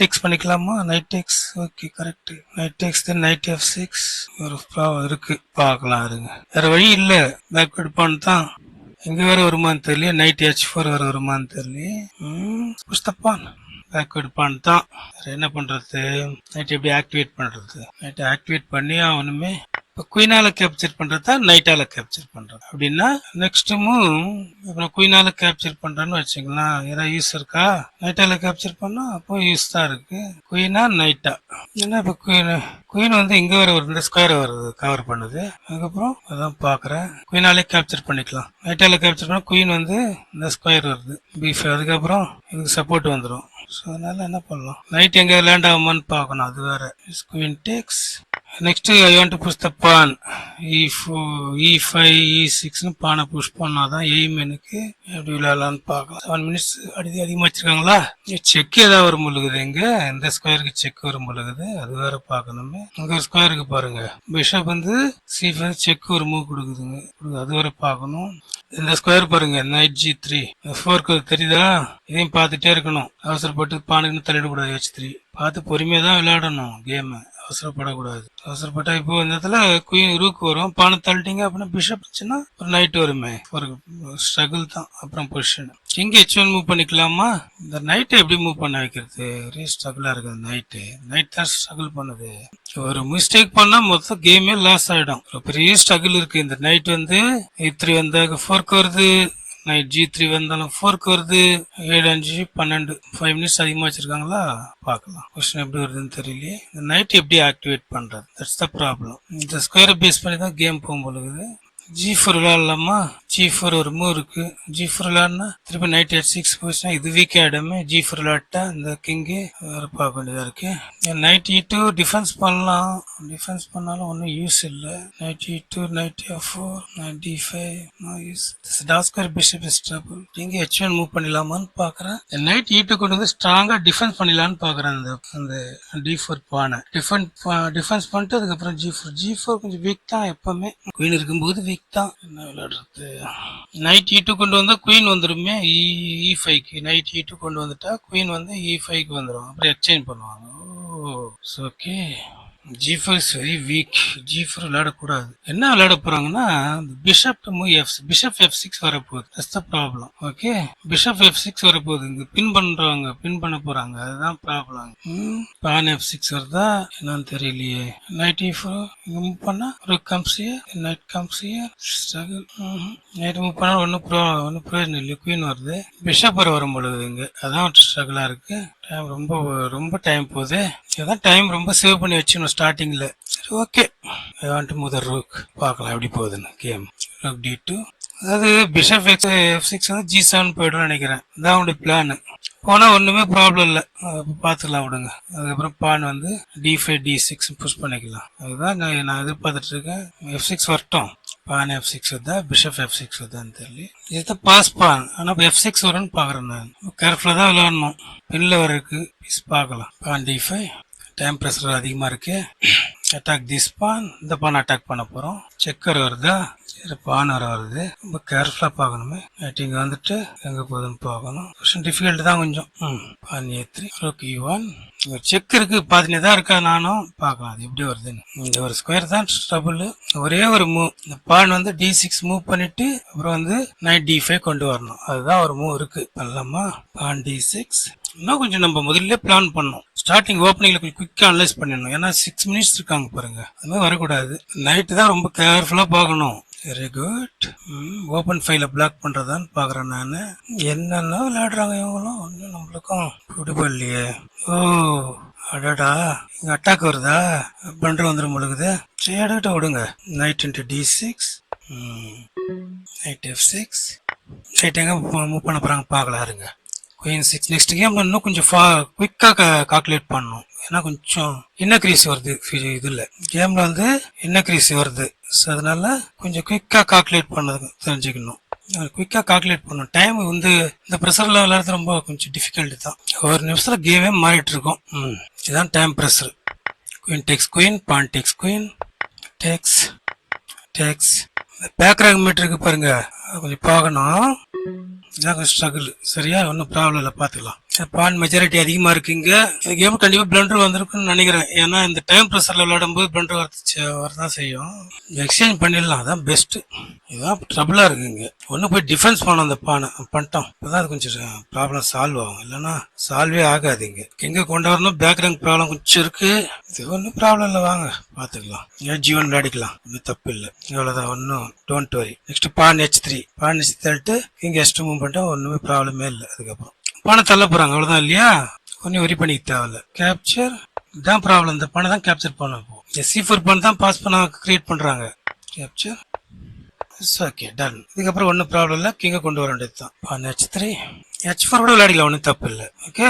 டெக்ஸ் பண்ணிக்கலாமா? Knight takes, okay correct. Knight takes then knight F6 ஒரு ப்ராப்ளம் இருக்கு. பார்க்கலாம் இருங்க. வேற வழி இல்ல. பேக்வர்ட் பான் தான். இங்க வேற வருமானு தெரியல. நைட் H4 வேற வருமானு தெரியல. புஷ்தப்பான் பேக்வர்ட் பான் தான். வேற என்ன பண்றது? நைட் எப்படி ஆக்டிவேட் பண்றது? நைட் ஆக்டிவேட் பண்ணி அவனுமே இப்போ குயினால கேப்சர் பண்றதா நைட்டால கேப்சர் பண்றது அப்படின்னா நெக்ஸ்ட் மூவ் அப்புறம் குயினால கேப்சர் பண்றேன்னு வச்சுக்கலாம். ஏதாவது யூஸ் இருக்கா? நைட்டால கேப்சர் பண்ணா அப்போ யூஸ் தான் இருக்கு. குயினா நைட்டா? ஏன்னா இப்போ குயின் வந்து இங்க வர ஒரு இந்த ஸ்கொயர் வருது கவர் பண்ணுது. அதுக்கப்புறம் அதான் பாக்குறேன். குயினாலே கேப்சர் பண்ணிக்கலாம். நைட்டால கேப்சர் பண்ணா குயின் வந்து இந்த ஸ்கொயர் வருது பீஃப். அதுக்கப்புறம் இதுக்கு சப்போர்ட் வந்துடும். ஸோ அதனால என்ன பண்ணலாம்? நைட் எங்க லேண்ட் ஆகுமான்னு பார்க்கணும். அது வேற. Queen tax. Next I want to push the pawn. E4, E5, E6 பானை புஷ் பண்ணாதான் எய்ம் எனக்கு. எப்படி விளையாடலான்னு பார்க்கலாம். 7 மினிட்ஸ் அதிகமாக வச்சிருக்காங்களா? செக் ஏதாவது வரும் பொழுது எங்க இந்த ஸ்கொயருக்கு செக் வரும் பொழுது அது வேற பார்க்கணுமே. இங்க ஒரு ஸ்கொயருக்கு பாருங்க. பிஷப் வந்து C5 செக் ஒரு மூவ் கொடுக்குதுங்க. அது வேற பார்க்கணும். இந்த ஸ்கொயர் பாருங்க. நைட் G3 4 தெரியுதா? இதையும் பார்த்துட்டே இருக்கணும். அவசரப்பட்டு பானுக்குன்னு தள்ளிடக்கூடாது. H3 பார்த்து பொறுமையா தான் விளையாடணும் கேம். அவசரப்படக்கூடாது. அவசரப்பட்டா இப்போ இந்த இடத்துல குயின் ரூக் வரும். பானை தள்ளிட்டீங்க அப்படின்னா பிஷப் வச்சுன்னா ஒரு நைட் வருமே. ஒரு ஸ்ட்ரகிள் தான். அப்புறம் பொசிஷன் கிங் H1 மூவ் பண்ணிக்கலாமா? இந்த நைட்டை எப்படி மூவ் பண்ண வைக்கிறது? ஒரே ஸ்ட்ரகிளா இருக்குது. நைட் தான் ஸ்ட்ரகிள் பண்ணுது. ஒரு மிஸ்டேக் பண்ணா மொத்தம் கேமே லாஸ் ஆயிடும். ஒரு பெரிய ஸ்ட்ரகிள் இருக்கு. இந்த நைட் வந்து E3 வந்தாக்க 4 வருது. நைட் G3 வந்தாலும் 4 வருது. 7 5 12 5 மினிட்ஸ் அதிகமா வச்சிருக்காங்களா? பார்க்கலாம். கொஸ்டின் எப்படி வருதுன்னு தெரியல. இந்த நைட் எப்படி ஆக்டிவேட் பண்றது? That's the problem. இந்த ஸ்கொயரை பேஸ் பண்ணி தான் கேம் போகும்போது G4 விளையாடலாமா? G4 ஒரு மூவ் இருக்கு. G4 விளையாடினா திருப்பி நைட் H6 போச்சுன்னா இது வீக் ஆயிடுமே. G4 விளையாட்டா இந்த கிங்கு வேற பார்க்க வேண்டியதா இருக்கு. நைட் E2 டிஃபென்ஸ் பண்ணலாம். டிஃபென்ஸ் பண்ணாலும் ஒன்றும் யூஸ் இல்லை. Knight E2, knight F4, knight D5 no use. டாஸ்கர் bishop is trouble. King H1 move பண்ணிடலாமான்னு பாக்குறேன். நைட் E2 கொண்டு வந்து ஸ்ட்ராங்கா டிஃபென்ஸ் பண்ணிடலான்னு பாக்குறேன். அந்த D4 பானை டிஃபென்ஸ் பண்ணிட்டு அதுக்கப்புறம் G4 கொஞ்சம் வீக் தான். எப்பவுமே குயின் இருக்கும்போது வீக் தான். என்ன விளையாடுறது? நைட் E2 கொண்டு வந்தா குயின் வந்துருமே. E5க்கு நைட் E2 கொண்டு வந்துட்டா குயின் வந்து E5க்கு வந்துடும். அப்புறம் எக்ஸ்சேஞ்ச் பண்ணுவாங்க. Okay. G4 is very weak. G4 விளையாடக்கூடாது. என்ன விளையாட போறாங்கன்னா பிஷப் பிஷப் F6 வரப்போகுது. That's the problem. Okay. Bishop F6 வரப்போகுது. இங்க பின் பண்ண போறாங்க. அதுதான் ப்ராப்ளம். பான் F6 வருதா என்னன்னு தெரியலையே. நைட் E4 இங்க மூவ் பண்ணா ஒரு comes here. Night comes here. Struggle. Night move பண்ணா ஒன்னும் பிரயோஜனம் இல்லை. குயின் வருது. பிஷப் வரும் பொழுது இங்க அதான் ஸ்ட்ரகிளா இருக்கு. டைம் ரொம்ப டைம் போகுது. இதான் டைம் ரொம்ப சேவ் பண்ணி வச்சுக்கணும் ஸ்டார்டிங்ல. சரி okay. I want to move the rook. பார்க்கலாம் எப்படி போகுதுன்னு கேம். Rook D2. அதாவது பிஷப் F6 வந்து G7 போயிடும் நினைக்கிறேன். இதான் அவனுடைய பிளான். போனா ஒண்ணுமே ப்ராப்ளம் இல்லை. பார்த்துக்கலாம் விடுங்க. அதுக்கப்புறம் பான் வந்து D5 D6 புஷ் பண்ணிக்கலாம். அதுதான் நான் எதிர்பார்த்துட்டு இருக்கேன். F6 வரட்டும். பான் F6 வருதா பிஷப் F6 வருதான்னு தெரியல. இது பாஸ் பான். ஆனா F6 வரும்னு பாக்குறேன் நான். கேர்ஃபுல்லா தான் விளையாடணும். பின்ல வர இருக்கு. பார்க்கலாம். பான் D5. டைம் பிரஷர் அதிகமா இருக்கு. அட்டாக் திஸ் பான். இந்த பான் அட்டாக் பண்ண போறோம். செக்கர் வருதா? சரி பான் வருது. ரொம்ப கேர்ஃபுல்லா பார்க்கணுமே. இங்க வந்துட்டு எங்க போகுதுன்னு பார்க்கணும். கொஸ்டின் டிஃபிகல்ட் தான் கொஞ்சம். பான் A3. Rook E1. செக் இருக்கு. பாத்துனே தான் இருக்கா. நானும் பார்க்கலாம் அது எப்படி வருதுன்னு. இந்த ஒரு ஸ்கொயர் தான் ட்ரபிள். ஒரே ஒரு மூவ். இந்த பான் வந்து D6 மூவ் பண்ணிட்டு அப்புறம் வந்து நைட் D5 கொண்டு வரணும். அதுதான் ஒரு மூவ் இருக்கு. பண்ணலாமா? பான் D6. இன்னும் கொஞ்சம் நம்ம முதல்ல பிளான் பண்ணணும். ஸ்டார்டிங் ஓப்பனிங்ல கொஞ்சம் குயிக்கா அனலைஸ் பண்ணிடணும். ஏன்னா 6 மினிட்ஸ் இருக்காங்க பாருங்க. அது மாதிரி வரக்கூடாது. நைட்டு தான் ரொம்ப கேர்ஃபுல்லா பார்க்கணும். Very good. ஓப்பன் ஃபைல பிளாக் பண்றதான்னு பாக்குறேன் நானு. என்னென்ன விளையாடுறாங்க இவங்களும். ஒன்னும் நம்மளுக்கும் பிடிப்படலையே. ஓ அடடா இங்க அட்டாக் வருதா? பண்ற வந்துடும் முழுகுது. சரி எடுக்கிட்ட விடுங்க. Night into D6. Night F6. Night எங்க மூவ் பண்ண போறாங்க பார்க்கலாம் இருங்க. குயின் 6. நெக்ஸ்ட் கேம் இன்னும் கொஞ்சம் குவிக்கா கால்குலேட் பண்ணணும். ஏன்னா கொஞ்சம் இன்னக்ரீஸ் வருது இதுல கேம்ல வந்து இன்னக்ரீஸ் வருது. ஸோ அதனால கொஞ்சம் குயிக்கா கால்குலேட் பண்ணது தெரிஞ்சுக்கணும். குயிக்கா கால்குலேட் பண்ணும். டைம் வந்து இந்த ப்ரெஷர்ல விளையாடுறது ரொம்ப கொஞ்சம் டிஃபிகல்ட் தான். ஒரு நிமிஷத்துல கேமே மாறிட்டு இருக்கும். இதுதான் time pressure. Queen takes queen, pawn takes queen, takes takes. பேக்ராக் மீட்டருக்கு பாருங்க, கொஞ்சம் பார்க்கணும். இதான் கொஞ்சம் ஸ்ட்ரகிள். சரியா, ஒன்றும் ப்ராப்ளம் இல்லை, பார்த்துக்கலாம். பான் மெஜாரிட்டி அதிகமாக இருக்குங்க. இந்த கேம் கண்டிப்பாக பிளண்டர் வந்திருக்குன்னு நினைக்கிறேன். ஏன்னா இந்த டைம் ப்ரெஷரில் விளையாடும் போது பிளண்டர் வரதான் செய்யும். எக்ஸ்சேஞ்ச் பண்ணிடலாம், அதான் பெஸ்ட்டு. இதுதான் ட்ரபிளாக இருக்குங்க. ஒன்று போய் டிஃபென்ஸ் பண்ணோம் அந்த பானை பண்ணிட்டோம். இப்போதான் அது கொஞ்சம் ப்ராப்ளம் சால்வ் ஆகும், இல்லைன்னா சால்வே ஆகாதுங்க. எங்கே கொண்டு வரணும், பேக்ரவுண்ட் ப்ராப்ளம் கொஞ்சம் இருக்கு. இது ஒன்றும் ப்ராப்ளம் இல்லை, வாங்க பார்த்துக்கலாம். ஜீவன் விளையாடிக்கலாம், ஒன்றும் தப்பு இல்லை. இவ்வளோதான், ஒன்றும் don't worry. Next porn H3. Porn H3 தள்ளிட்டு இங்கே எஸ்ட் மூவ் பண்ணிட்டா ஒன்றுமே ப்ராப்ளமே இல்லை. அதுக்கப்புறம் பானை தள்ள போகிறாங்க, அவ்வளோதான் இல்லையா? ஒன்றும் வரி பண்ணிக்க தேவையில்ல. கேப்சர் தான் ப்ராப்ளம். இந்த பானை தான் கேப்சர் பண்ண போகும். C4 பான் தான் பாஸ் பண்ண கிரியேட் பண்ணுறாங்க. Capture okay, done. இதுக்கப்புறம் ஒன்றும் ப்ராப்ளம் இல்லை, கிங்கை கொண்டு வர வேண்டியது தான். பான் H3 H4 கூட விளையாடிக்கலாம், ஒன்றும் தப்பு இல்லை. ஓகே,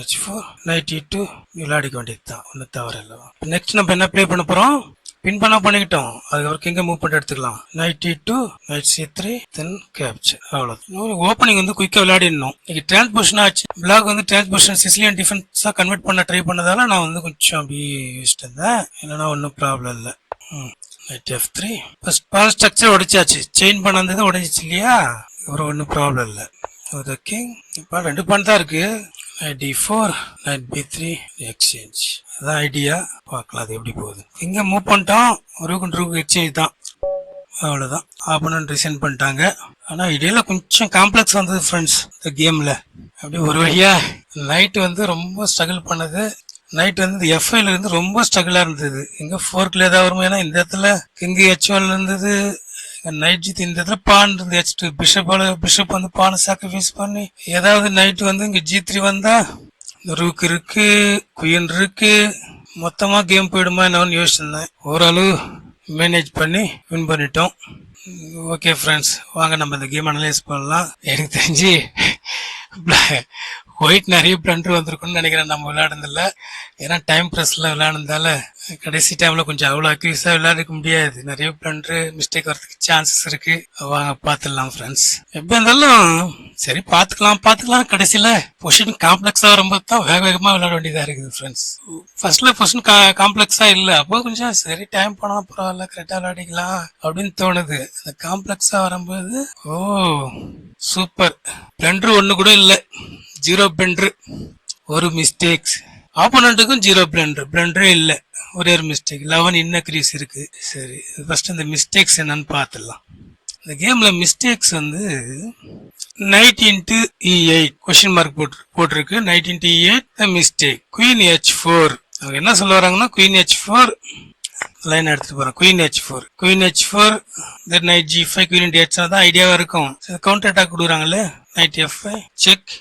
H4 நைட் E2 விளையாடிக்க வேண்டியது தான், ஒன்றும் தவறு இல்லை. நெக்ஸ்ட் நம்ம என்ன ப்ளே பண்ண போகிறோம்? பின் பண்ணா பண்ணிக்கிட்டோம். அதுக்கப்புறம் கிங்க மூவ் பண்ணிட்டு எடுத்துக்கலாம். நைட் E2 நைட் C3 தென் கேப்சர். அவ்வளவு. ஓப்பனிங் வந்து குயிக்கா விளையாடிடணும். இன்னைக்கு டிரான்ஸ்போஷன் ஆச்சு. பிளாக் வந்து டிரான்ஸ்போஷன் சிசிலியன் டிஃபென்ஸா கன்வெர்ட் பண்ண ட்ரை பண்ணதால நான் வந்து கொஞ்சம் அப்படி யோசிச்சுட்டு இருந்தேன். இல்லைன்னா ஒன்றும் ப்ராப்ளம் இல்லை. Knight F3 first pawn structure உடைச்சாச்சு. செயின் பண்ண வந்தது உடைஞ்சிச்சு இல்லையா? அப்புறம் ஒன்றும் ப்ராப்ளம் இல்லை. கிங் இப்போ 2 பான் தான் இருக்கு. Night D4 night B3 exchange. அதான் ஐடியா, பார்க்கலாம் அது எப்படி போகுது. இங்க மூவ் பண்ணிட்டோம், ரூக்கு எக்ஸ்சேஞ்ச் தான், அவ்வளோதான். ஆப்போனன்ட் ரிசைன் பண்ணிட்டாங்க. ஆனால் இடையில கொஞ்சம் காம்ப்ளெக்ஸ் வந்தது ஃப்ரெண்ட்ஸ் இந்த கேமில். அப்படி ஒரு வழியா நைட்டு வந்து ரொம்ப ஸ்ட்ரகிள் பண்ணது. நைட் வந்து F5ல இருந்து ரொம்ப ஸ்ட்ரகிளாக இருந்தது. இங்கே 4க்குள்ள ஏதாவது வருமா? ஏன்னா இந்த இடத்துல கிங்கு H1 இருந்தது, நைட் ஜித் இந்த இடத்துல பான் இருந்து H2 பிஷப் வந்து பானை சாக்ரிஃபைஸ் பண்ணி ஏதாவது நைட் வந்து இங்கே G3 வந்தா ரூக் இருக்கு, குயின் இருக்கு, மொத்தமா கேம் போயிடுமா என்னன்னு யோசிச்சிருந்தேன். ஓரளவு மேனேஜ் பண்ணி வின் பண்ணிட்டோம். ஓகே ஃப்ரெண்ட்ஸ், வாங்க நம்ம இந்த கேம் அனலைஸ் பண்ணலாம். எனக்கு தெரிஞ்சு ஒயிட் நிறைய பிளண்டர் வந்திருக்குன்னு நினைக்கிறேன் நம்ம விளையாடுறதுல. ஏன்னா டைம் ப்ரெஸ்ல விளையாடுறதால கடைசி டைம்ல கொஞ்சம் அவ்வளோ அக்யூரஸா விளையாடிக்க முடியாது. நிறைய பிளண்டர் மிஸ்டேக் வரதுக்கு சான்சஸ் இருக்கு. வாங்க பார்த்துடலாம் ஃப்ரெண்ட்ஸ். எப்படி இருந்தாலும் சரி, பார்த்துக்கலாம். கடைசியில பொசிஷன் காம்ப்ளெக்ஸா வரும்போது தான் வேகமா விளையாட வேண்டியதா இருக்குது ஃப்ரெண்ட்ஸ். ஃபர்ஸ்ட்ல பொசிஷன் காம்ப்ளெக்ஸா இல்லை, அப்போ கொஞ்சம் சரி டைம் போனா பரவாயில்ல, கரெக்டா விளையாடிக்கலாம் அப்படின்னு தோணுது. அந்த காம்ப்ளெக்ஸா வரும்போது சூப்பர். பிளண்டர் ஒண்ணு கூட இல்ல, 0 பிளண்டர், ஒரு மிஸ்டேக்ஸ். ஆப்போனண்ட்டுக்கும் 0 பிளண்டரே இல்ல, ஒரே ஒரு மிஸ்டேக். 11 இன்னக்ரீஸ் இருக்கு. சரி, ஃபர்ஸ்ட் இந்த மிஸ்டேக்ஸ் என்னன்னு பார்த்துடலாம். இந்த கேம்ல மிஸ்டேக்ஸ் வந்து knight into E8 question mark போட்டிருக்கு. Knight into E8 mistake. Queen H4 அவங்க என்ன சொல்ல வராங்கன்னா, குயின் H4 லைன் எடுத்துட்டு போறேன். Queen H4 night G5 queen H தான் ஐடியாவா இருக்கும். கவுண்டர் அட்டாக் கொடுக்குறாங்கல்ல, நைட் F5 செக்.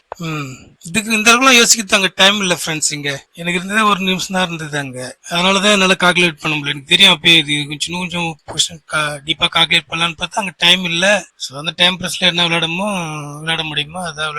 இதுக்கு இந்த அளவுக்கு யோசிக்கிறது அங்க டைம் இல்ல ஃப்ரெண்ட்ஸ். இங்க எனக்கு இருந்ததே ஒரு நிமிஷம் தான் இருந்தது அங்க, அதனாலதான் என்னால கால்குலேட் பண்ண முடியல. எனக்கு தெரியும் அப்பயே இது கொஞ்சம் டீப்பா கால்குலேட் பண்ணலான்னு பார்த்தா அங்க டைம் இல்ல. ஸோ அந்த டைம் ப்ரெஸ்ல என்ன விளையாட முடியுமோ அதான்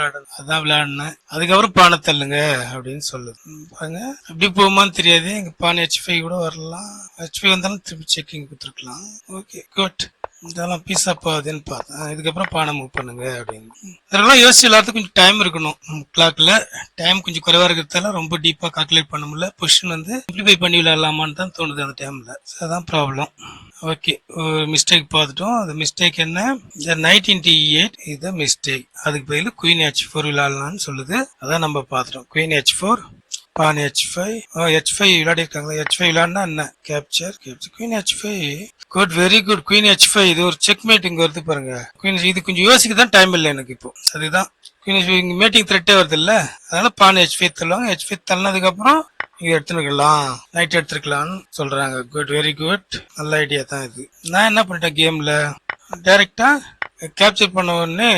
விளையாடினேன். அதுக்கப்புறம் பானை தள்ளுங்க அப்படின்னு சொல்லுது பாருங்க. எப்படி போகுமான்னு தெரியாது. எங்க பானை H5 கூட வரலாம், H5 வந்தாலும் திருப்பி செக்கிங் கொடுத்துருக்கலாம். Okay good. இதெல்லாம் பீஸா போகுதுன்னு பார்த்தேன். இதுக்கப்புறம் பானை மூவ் பண்ணுங்க அப்படின்னு. இதெல்லாம் யோசிச்சு எல்லாத்துக்கும் கொஞ்சம் டைம் இருக்கணும். கிளாக்ல டைம் கொஞ்சம் குறைவா இருக்கிறதால ரொம்ப டீப்பா கால்குலேட் பண்ண முடியல. பொசிஷன் வந்து சிம்பிளிஃபை பண்ணி விளையாடலாமான்னு தான் தோணுது அந்த டைம்ல. அதான் ப்ராப்ளம். ஓகே, மிஸ்டேக் பார்த்துட்டோம். அந்த மிஸ்டேக் என்ன, நைட் இன்ட்டு E8 இது மிஸ்டேக். அதுக்கு பதில் குயின் H4 விளையாடலாம்னு சொல்லுது. அதான் நம்ம பார்த்துட்டோம். குயின் H4 பான் H5 விளையாடி இருக்காங்களா? H5 விளையாடினா என்ன, capture. Queen H5 good, very good. Queen H5 இது ஒரு செக் மேட்டிங் வருது பாருங்க. குயின் இது கொஞ்சம் யோசிக்க தான் டைம் இல்லை எனக்கு இப்போ. அதுதான் குயின் H5 மேட்டிங் த்ரெட்டே வருது இல்ல, அதனால பான் H5 தள்ளுவாங்க. H5 தள்ளினதுக்கு அப்புறம் இங்க எடுத்துக்கலாம், நைட் எடுத்துக்கலாம்னு சொல்றாங்க. Good, very good. நல்ல ஐடியா தான் இது. நான் என்ன பண்ணிட்டேன், கேம்ல டைரக்டா கேப்சர் பண்ண உடனே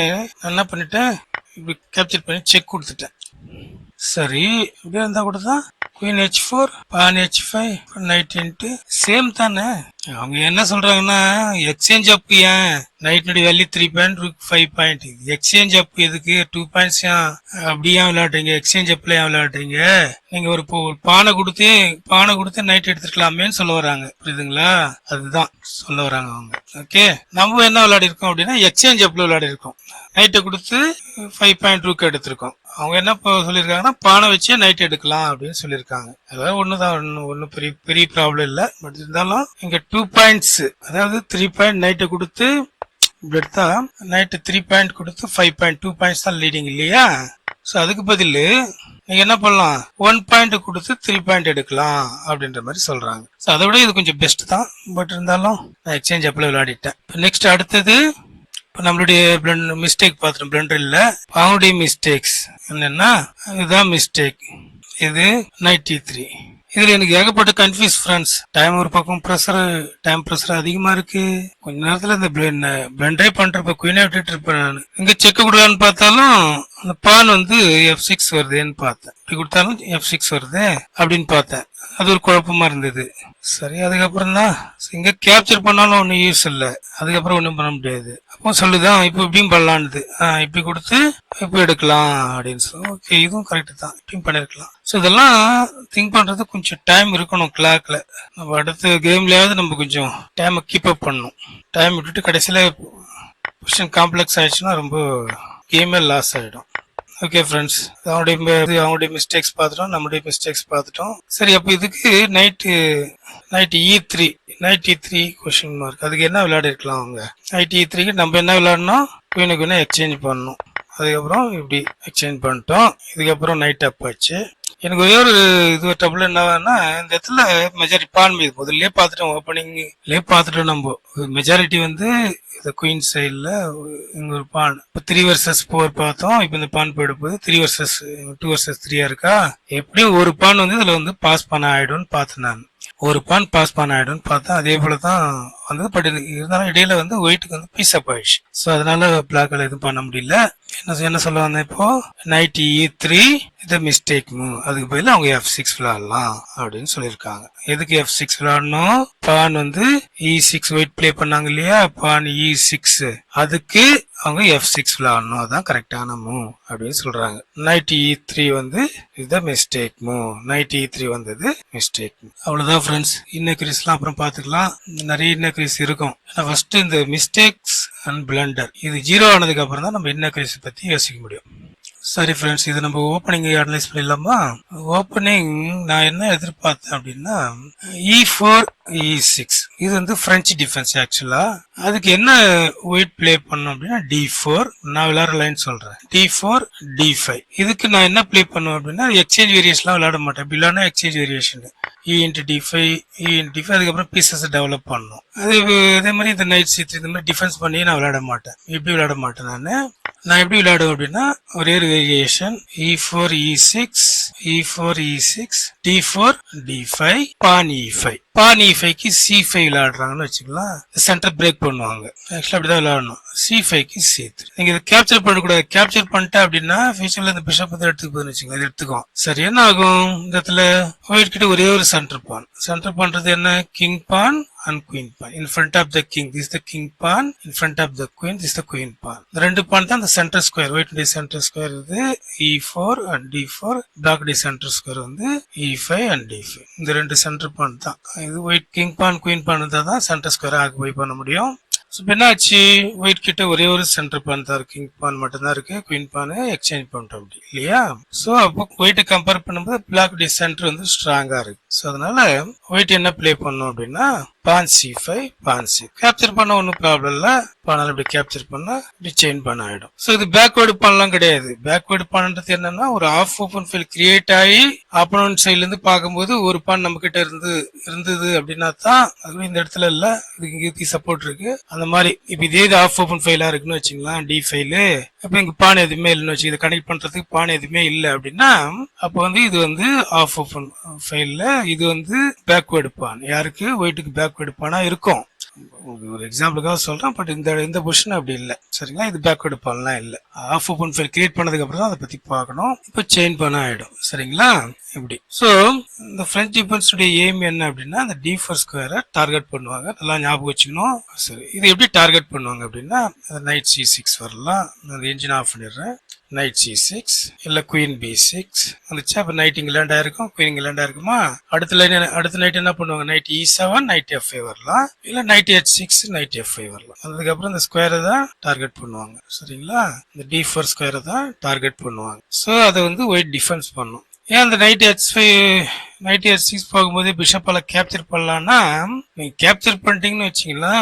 என்ன பண்ணிட்டேன், இப்படி கேப்சர் பண்ணி செக் கொடுத்துட்டேன். சரி, இப்படியே இருந்தா கூட தான் queen h4 pawn h5 knight into same தானே. அவங்க என்ன சொல்றாங்கன்னா எக்ஸ்சேஞ்ச் அப் ஏன் நைட்னுடைய value 3 point 5 point exchange up எதுக்கு 2 பாயிண்ட்ஸ் ஏன் அப்படி ஏன் விளையாடுறீங்க, எக்ஸ்சேஞ்ச் அப்ல ஏன் விளையாடுறீங்க, நீங்க ஒரு பானை கொடுத்து நைட் எடுத்துக்கலாமேன்னு சொல்ல வராங்க. புரியுதுங்களா? அதுதான் சொல்ல வராங்க அவங்க. ஓகே, நம்ம என்ன விளையாடி இருக்கோம் அப்படின்னா எக்ஸ்சேஞ்ச் அப்ல விளையாடி இருக்கோம். நைட்டை கொடுத்து 5 பாயிண்ட் ரூக் எடுத்திருக்கோம். அவங்க என்ன சொல்லியிருக்காங்கன்னா பானை வச்சே நைட் எடுக்கலாம் அப்படின்னு சொல்லியிருக்காங்க. அதாவது ஒன்னும் பெரிய ப்ராப்ளம் இல்லை. பட் இருந்தாலும் இங்க 2 பாயிண்ட்ஸ், அதாவது 3 பாயிண்ட் நைட்டை கொடுத்து இப்படி எடுத்தா நைட்டு 3 பாயிண்ட் கொடுத்து 5 பாயிண்ட் 2 பாயிண்ட்ஸ் தான் லீடிங் இல்லையா? ஸோ அதுக்கு பதில் நீங்க என்ன பண்ணலாம், 1 பாயிண்ட் கொடுத்து 3 பாயிண்ட் எடுக்கலாம் அப்படின்ற மாதிரி சொல்றாங்க. ஸோ அதை விட இது கொஞ்சம் பெஸ்ட் தான். பட் இருந்தாலும் நான் எக்ஸ்சேஞ்ச் அப்ல விளையாடிட்டேன். நெக்ஸ்ட் அடுத்தது இப்போ நம்மளுடைய மிஸ்டேக் பார்த்துட்டோம் பிளண்டர்ல. அவங்களுடைய மிஸ்டேக்ஸ் என்னன்னா இதுதான் மிஸ்டேக். இது 93. இதுல எனக்கு ஏகப்பட்ட கன்ஃபியூஸ் ஃப்ரெண்ட்ஸ். டைம் ஒரு பக்கம் டைம் ப்ரெஷர் அதிகமா இருக்கு. கொஞ்ச நேரத்துல இந்த பிளண்டரே பண்றப்ப குயினை விட்டுட்டு இருப்பேன் நான். இங்க செக் கொடுக்கலான்னு பார்த்தாலும் அந்த பான் வந்து F6 வருதுன்னு பார்த்தேன். இப்படி கொடுத்தாலும் F6 வருது அப்படின்னு பார்த்தேன். அது ஒரு குழப்பமா இருந்தது. சரி, அதுக்கப்புறம் தான் இங்க கேப்சர் பண்ணாலும் ஒன்னும் யூஸ் இல்லை. அதுக்கப்புறம் ஒன்றும் பண்ண முடியாது. அப்போ சொல்லுதான் இப்போ இப்படியும் பண்ணலான்னு இப்படி கொடுத்து இப்போ எடுக்கலாம் அப்படின்னு சொல்லி. ஓகே, இதுவும் கரெக்ட் தான், இப்படியும் பண்ணிருக்கலாம். ஸோ இதெல்லாம் திங்க் பண்றது கொஞ்சம் டைம் இருக்கணும் கிளாக்ல. நம்ம அடுத்த கேம்லயாவது நம்ம கொஞ்சம் டைமை கீப் அப் பண்ணணும். டைம் விட்டுட்டு கடைசியில கொஸ்டின் காம்ப்ளெக்ஸ் ஆயிடுச்சுன்னா ரொம்ப கேமே லாஸ் ஆயிடும். ஓகே ஃப்ரெண்ட்ஸ், அவங்களுடைய மிஸ்டேக்ஸ் பார்த்துட்டோம், நம்மளுடைய மிஸ்டேக்ஸ் பார்த்துட்டோம். சரி, அப்போ இதுக்கு நைட் E3 கொஸ்டின் மார்க். அதுக்கு என்ன விளையாடி இருக்கலாம் அவங்க? நைட் E3க்கு நம்ம என்ன விளையாடணும், குயினை எக்ஸ்சேஞ்ச் பண்ணணும். அதுக்கப்புறம் இப்படி எக்ஸ்சேஞ்ச் பண்ணிட்டோம். இதுக்கப்புறம் நைட் அப் ஆச்சு. எனக்கு ஒரே ஒரு இது ட்ரபிள் என்னன்னா இந்த இடத்துல மெஜாரிட்டி பான் மீது முதல்ல பார்த்துட்டோம், ஓப்பனிங்லேயே பார்த்துட்டோம். நம்ம மெஜாரிட்டி வந்து இந்த குயின் சைடில் இங்க ஒரு பான். இப்போ 3 vs 4 பார்த்தோம். இப்போ இந்த பான் போயிட போது 3 vs 2 vs 3 இருக்கா? எப்படியும் ஒரு பான் வந்து இதுல வந்து பாஸ் பண்ண ஆயிடும்னு பார்த்தேன் நான். ஒரு பான் பாஸ் பண்ண ஆயிடும்னு பார்த்தேன். அதே போலதான் வந்து பட் இருந்தாலும் இடையில வந்து ஒயிட்டுக்கு வந்து பீஸ் அப் ஆயிடுச்சு. ஸோ அதனால பிளாக்ல எதுவும் பண்ண முடியல. என்ன சொல்ல வந்தேன், இப்போ நைட் E3 இது மிஸ்டேக் மூவ், அதுக்கு பதில் அவங்க F6 விளையாடலாம் அப்படின்னு சொல்லியிருக்காங்க. எதுக்கு F6 விளையாடணும்? பான் வந்து E6 ஒயிட் பிளே பண்ணாங்க இல்லையா, பான் E6, அதுக்கு அவங்க F6 விளையாடணும், அதுதான் கரெக்டான மூவ் அப்படின்னு சொல்றாங்க. நைட் E3 வந்து இதுதான் மிஸ்டேக் மூவ், நைட் E3 வந்தது மிஸ்டேக். அவ்வளவுதான் ஃப்ரெண்ட்ஸ். இன்னக்ரீஸ்லாம் அப்புறம் பார்த்துக்கலாம். நிறைய இன்னக்ரீஸ் இருக்கும். ஃபர்ஸ்ட் இந்த மிஸ்டேக்ஸ் அண்ட் பிளண்டர் இது 0 ஆனதுக்கு அப்புறம் தான் நம்ம இன்னக்ரீஸ் பத்தி யோசிக்க முடியும். சரி ஃப்ரெண்ட்ஸ், இது நம்ம ஓப்பனிங் அனலைஸ் பண்ணிடலாமா? ஓப்பனிங் நான் என்ன எதிர்பார்த்தேன் அப்படின்னா E4 E6 இது வந்து பிரெஞ்சு டிஃபென்ஸ். ஆக்சுவலா அதுக்கு என்ன ஒயிட் பிளே பண்ணும் அப்படின்னா D4, நான் விளையாடுற லைன் சொல்றேன், D4 D5. இதுக்கு நான் என்ன பிளே பண்ணுவேன் அப்படின்னா எக்ஸ்சேஞ்ச் வேரியேஷன்லாம் விளையாட மாட்டேன். இப்படி இல்லைன்னா exchange variation E into D5 அதுக்கப்புறம் பீசஸ் டெவலப் பண்ணணும். அதே மாதிரி இந்த நைட் C3 இந்த மாதிரி டிஃபென்ஸ் பண்ணி நான் விளையாட மாட்டேன். எப்படி விளையாட மாட்டேன் நான் எப்படி விளையாடுவேன் அப்படின்னா ஒரே ஒரு variation E4 E6 D4 D5 பான் E5. பான் E5க்கு C5 விளையாடுறாங்கன்னு வச்சுக்கலாம். சென்டர் பிரேக் பண்ணுவாங்க. ஆக்சுவலா அப்படிதான் விளையாடணும். C5க்கு C3. நீங்க இதை கேப்சர் பண்ணக்கூடாது. கேப்சர் பண்ணிட்டேன் அப்படின்னா ஃபியூச்சர்ல இந்த பிஷப் வந்து எடுத்துக்குதுன்னு வச்சுக்கலாம். இது எடுத்துக்கும். சரி, என்ன ஆகும்? இந்த இடத்துல ஒயிட் கிட்ட ஒரே ஒரு சென்டர் பான். சென்டர் பண்றது என்ன? King pawn and queen pawn in front of the king. This is the king pawn. In front of the queen, this is the queen pawn. இந்த ரெண்டு பான் தான் the center square. white the center square இது E4 and D4. black the center square வந்து E5 and D5. இந்த ரெண்டு சென்டர் பான் தான். இது white king pawn queen pawn தான் center square ஆக்குபை பண்ண முடியும். என்னாச்சு? ஒயிட் கிட்ட ஒரே ஒரு சென்டர் பான் தான் இருக்கு, கிங் பான் மட்டும் தான் இருக்கு. குயின் பான் எக்ஸ்சேஞ்ச் பண்ணிட்டோம் அப்படி இல்லையா? சோ அப்போ ஒயிட் கம்பேர் பண்ணும்போது பிளாக் டி சென்டர் வந்து ஸ்ட்ராங்கா இருக்கு. சோ அதனால ஒயிட் என்ன பிளே பண்ணும் அப்படின்னா பான் C5 பான் C. கேப்சர் பண்ண ஒன்னும் ப்ராப்ளம் இல்ல. பானால இப்படி கேப்சர் பண்ணா இப்படி செயின் பண்ண ஆயிடும். சோ இது பேக்வேர்டு பண்ணலாம் கிடையாது. பேக்வேர்டு பண்ணது என்னன்னா ஒரு ஆஃப் ஓபன் ஃபீல்ட் கிரியேட் ஆகி ஆப்போனன்ட் சைட்ல இருந்து பார்க்கும்போது ஒரு பான் நம்ம கிட்ட இருந்தது அப்படின்னா தான் அது இந்த இடத்துல இல்ல, இதுக்கு சப்போர்ட் இருக்கு. அந்த மாதிரி இப்ப இதே ஆஃப் ஓபன் ஃபைலா இருக்குன்னு வச்சுக்கலாம் D ஃபைலு. அப்ப இங்க பான் எதுவுமே இல்லைன்னு வச்சு இதை கனெக்ட் பண்றதுக்கு பான் எதுவுமே இல்லை அப்படின்னா அப்ப வந்து இது வந்து ஆஃப் ஓபன் ஃபைல்ல இது வந்து பேக்வேர்டு பான். யாருக்கு? ஒயிட்டுக்கு பேக்வேர்டு பானா இருக்கும். உங்களுக்கு ஒரு எக்ஸாம்பிளுக்காக சொல்றேன். பட் இந்த பொசிஷன் அப்படி இல்லை. சரிங்களா, இது பேக்வேர்டு பான்லாம் இல்லை. ஆஃப் ஓப்பன் ஃபைல் கிரியேட் பண்ணதுக்கு அப்புறம் தான் அதை பத்தி பார்க்கணும். இப்போ செயின் பண்ண ஆயிடும். சரிங்களா, இப்படி. ஸோ இந்த ஃப்ரெஞ்ச் டிஃபென்ஸ் எய்ம் என்ன அப்படின்னா அந்த D4 ஸ்கொயரை டார்கெட் பண்ணுவாங்க. நல்லா ஞாபகம் வச்சுக்கணும். சரி, இது எப்படி டார்கெட் பண்ணுவாங்க அப்படின்னா நைட் C6 வரலாம். நான் என்ஜின் ஆஃப் பண்ணிடுறேன். நைட் C6 இல்ல குயின் B6 வந்துச்சு. அப்ப நைட் இங்க லேண்ட் ஆயிருக்கும், குயின் இங்க லேண்ட் ஆயிருக்குமா. அடுத்த நைட் என்ன பண்ணுவாங்க, நைட் E7 நைட் F5 வரலாம், இல்ல நைட் H6 நைட் F5 வரலாம். அதுக்கப்புறம் இந்த ஸ்கொயரை தான் டார்கெட் பண்ணுவாங்க. சரிங்களா, இந்த D4 ஸ்கொயரை தான் டார்கெட் பண்ணுவாங்க. ஸோ அதை வந்து ஒயிட் டிஃபென்ஸ் பண்ணும். ஏன் அந்த நைட் H6 போகும்போது பிஷப்பால கேப்சர் பண்ணலாம்னா, நீங்க கேப்சர் பண்ணிட்டீங்கன்னு வச்சீங்களா,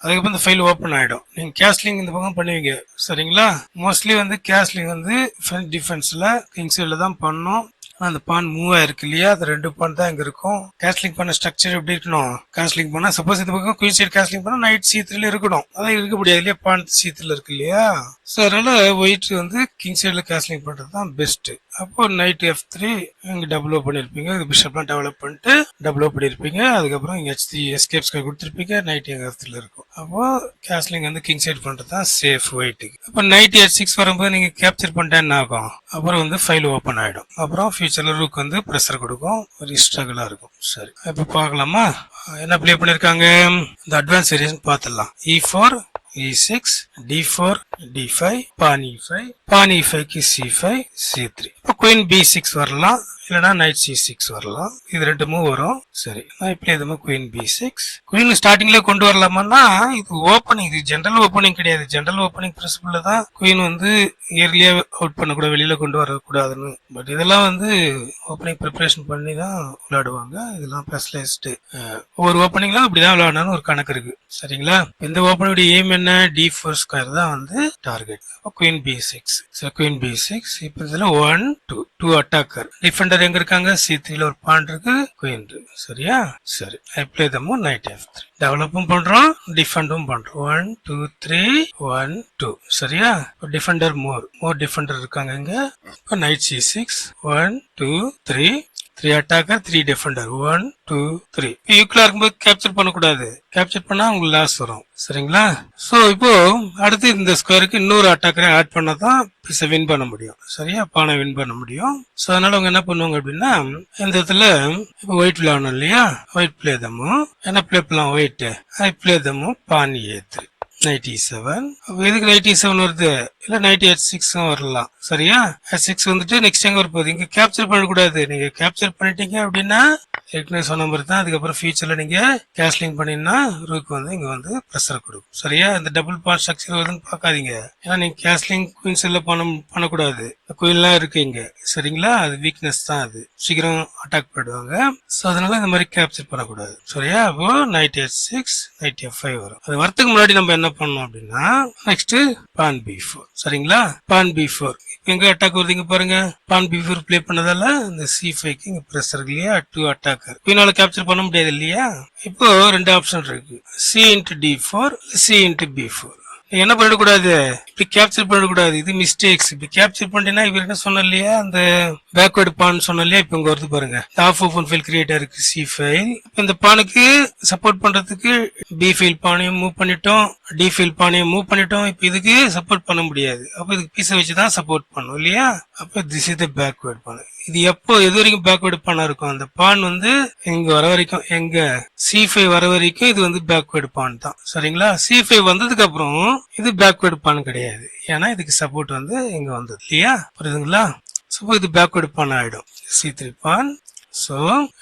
அதுக்கப்புறம் இந்த ஃபைல் ஓப்பன் ஆயிடும். நீங்க கேஸ்லிங் இந்த பக்கம் பண்ணுவீங்க. சரிங்களா, மோஸ்ட்லி வந்து கேஸ்லிங் வந்து ஃப்ரெஞ்ச் டிஃபென்ஸ்ல கிங் சைட்ல தான் பண்ணும். அந்த பான் மூவ் ஆயிருக்கு இல்லையா, அது 2 பான் தான் இங்க இருக்கும். கேஸ்லிங் பண்ண ஸ்ட்ரக்சர் எப்படி இருக்கணும், கேஸ்லிங் பண்ணா சப்போஸ் இந்த பக்கம் குயின் சைடு கேஸ்லிங் பண்ணா நைட் C3 இருக்கணும். அதான் இருக்க முடியாது இல்லையா, பான் C3 இருக்கு இல்லையா. ஸோ அதனால ஒயிட் வந்து கிங் சைடுல கேஸ்லிங் பண்றது தான் பெஸ்ட். அப்போ நைட் F3 இங்க டபுள் பண்ணிருப்பீங்க, பிஷப்லாம் டெவலப் பண்ணிட்டு டபுள் பண்ணிருப்பீங்க. அதுக்கப்புறம் இங்க H3 எஸ்கேப் ஸ்கொயர் கொடுத்துருப்பீங்க, நைட் எங்க F3 இருக்கும். அப்போ கேஸ்லிங் வந்து கிங் சைடு பண்றது தான் சேஃப் ஒயிட்டுக்கு. அப்போ நைட் H6 வரும்போது நீங்க கேப்சர் பண்ணிட்டா என்ன ஆகும், அப்புறம் வந்து ஃபைல் ஓப்பன் ஆயிடும். அப்புறம் ஃபியூச்சர்ல ரூக் வந்து ப்ரெஷர் கொடுக்கும், ஒரு ஸ்ட்ரகிளா இருக்கும். சரி, இப்ப பார்க்கலாமா என்ன ப்ளே பண்ணிருக்காங்க. இந்த அட்வான்ஸ் வேரியேஷன் பார்த்துடலாம். E4 E6 D4 D5 பான் E5 பான் E5 க்கு C5 C3. இப்போ குயின் B6 வரலாம், இல்லனா நைட் C6 வரலாம். இது 2 மூவ் வரும். சரி, நான் இப்படி எதுவுமே குயின் B6 குயின் ஸ்டார்டிங்ல கொண்டு வரலாமான்னா, இது ஓப்பனிங், இது ஜெனரல் ஓப்பனிங் கிடையாது. ஜெனரல் ஓப்பனிங் பிரின்சிபிள்ல தான் குயின் வந்து இயர்லியா அவுட் பண்ணக்கூடாது, வெளியில கொண்டு வரக்கூடாதுன்னு. பட் இதெல்லாம் வந்து ஓப்பனிங் ப்ரிப்பரேஷன் பண்ணி தான் விளையாடுவாங்க. இதெல்லாம் ஸ்பெஷலைஸ்டு. ஒவ்வொரு ஓப்பனிங்லாம் அப்படிதான் விளையாடணும்னு ஒரு கணக்கு இருக்கு. சரிங்களா, இந்த ஓப்பனிங் எய்ம் என்ன, D4 ஸ்கொயர் தான் வந்து target. Queen B6 queen B6. இப்போ இதுல 1 2 அட்டாக்கர். டிஃபெண்டர் எங்க இருக்காங்க, C3ல ஒரு பான் இருக்கு, குயின் இருக்கு. சரியா, சரி, ஐ play the move night F3. டெவலப்பும் பண்றோம், டிஃபெண்டும் பண்றோம். 1 2 3 1 2. சரியா, டிஃபெண்டர் மோர் டிஃபெண்டர் இருக்காங்க இங்க. இப்போ நைட் C6 1 2 3 3 அட்டாக்கர் 3 டிஃபெண்டர் 1 2 3. ஈக்குவலா இருக்கும்போது கேப்சர் பண்ணக்கூடாது, கேப்சர் பண்ணா உங்களுக்கு லாஸ் வரும். சரிங்களா, சோ இப்போ அடுத்து இந்த ஸ்கொயருக்கு இன்னொரு அட்டாக்கரை ஆட் பண்ணாதான் பீஸை வின் பண்ண முடியும். சரியா, பானை வின் பண்ண முடியும். சோ அதனால அவங்க என்ன பண்ணுவாங்க அப்படின்னா, இந்த இடத்துல இப்போ ஒயிட் விளையாடணும் இல்லையா, ஒயிட் பிளே தம்மு. என்ன பிளே பண்ணலாம், white I play Jammu porn E3 night E7. எதுக்கு நைட் E7 வருது, இல்ல நைட் H6 வரலாம். சரியா, H6 வந்துட்டு நெக்ஸ்ட் எங்க வரப்போகுது, இங்க கேப்சர் பண்ணக்கூடாது. நீங்க கேப்சர் பண்ணிட்டீங்க அப்படின்னா ஏற்கனவே சொன்ன மாதிரி தான். அதுக்கப்புறம் ஃபியூச்சர்ல நீங்க கேஸ்லிங் பண்ணினா ரூக் வந்து இங்க வந்து ப்ரெஷர் கொடுக்கும். சரியா, இந்த டபுள் பான் ஸ்ட்ரக்சர் வருதுன்னு பார்க்காதீங்க. ஏன்னா நீங்க கேஸ்லிங் குயின்ஸ் எல்லாம் பண்ணக்கூடாது. குயின்லாம் இருக்கு இங்க. சரிங்களா, அது வீக்னஸ் தான், அது சீக்கிரம் அட்டாக் பண்ணிடுவாங்க. ஸோ அதனால இந்த மாதிரி கேப்சர் பண்ணக்கூடாது. சரியா, அப்போ நைட் H6 நைட் F5 வரும். அது வரத்துக்கு முன்னாடி நம்ம என்ன பண்ணோம் அப்படின்னா, நெக்ஸ்ட் பான் B4. சரிங்களா, பான் B4 எங்க அட்டாக் வருதுங்க பாருங்க. பான் B4 பிளே பண்ணதால இந்த C5க்கு இங்க பிரஷர் இல்லையா, 2 அட்டாக்கர். குயினால கேப்சர் பண்ண முடியாது இல்லையா. இப்போ 2 ஆப்ஷன் இருக்கு, C into D4 C into B4. என்ன பண்ணக்கூடாது, இப்படி கேப்சர் பண்ணக்கூடாது, இது மிஸ்டேக்ஸ். இப்படி கேப்சர் பண்ணிட்டீங்கன்னா இவர் என்ன சொன்ன இல்லையா, அந்த பேக்வர்டு பான் சொன்ன இல்லையா, இப்ப இங்க வருது பாருங்க. ஆஃப் ஓப்பன் ஃபைல் கிரியேட் இருக்கு C5. இந்த பானுக்கு சப்போர்ட் பண்றதுக்கு B ஃபைல் பானையும் மூவ் பண்ணிட்டோம், D ஃபைல் பானையும் மூவ் பண்ணிட்டோம். இப்ப இதுக்கு சப்போர்ட் பண்ண முடியாது. அப்ப இதுக்கு பீஸை வச்சுதான் சப்போர்ட் பண்ணும் இல்லையா. அப்ப திஸ் இஸ் த பேக்வர்டு பான். இது எப்போ எது வரைக்கும் பேக்வர்டு பானா இருக்கும், அந்த பான் வந்து இங்க வர வரைக்கும், எங்க C5 வர வரைக்கும் இது வந்து பேக்வர்டு பான் தான். சரிங்களா, C5 வந்ததுக்கு அப்புறம் இது பேக்வர்டு பான் கிடையாது. ஏன்னா இதுக்கு சப்போர்ட் வந்து இங்க வந்தது இல்லையா, புரியுதுங்களா. சோ இது பேக்வர்டு பான் ஆயிடும், C3 பான். சோ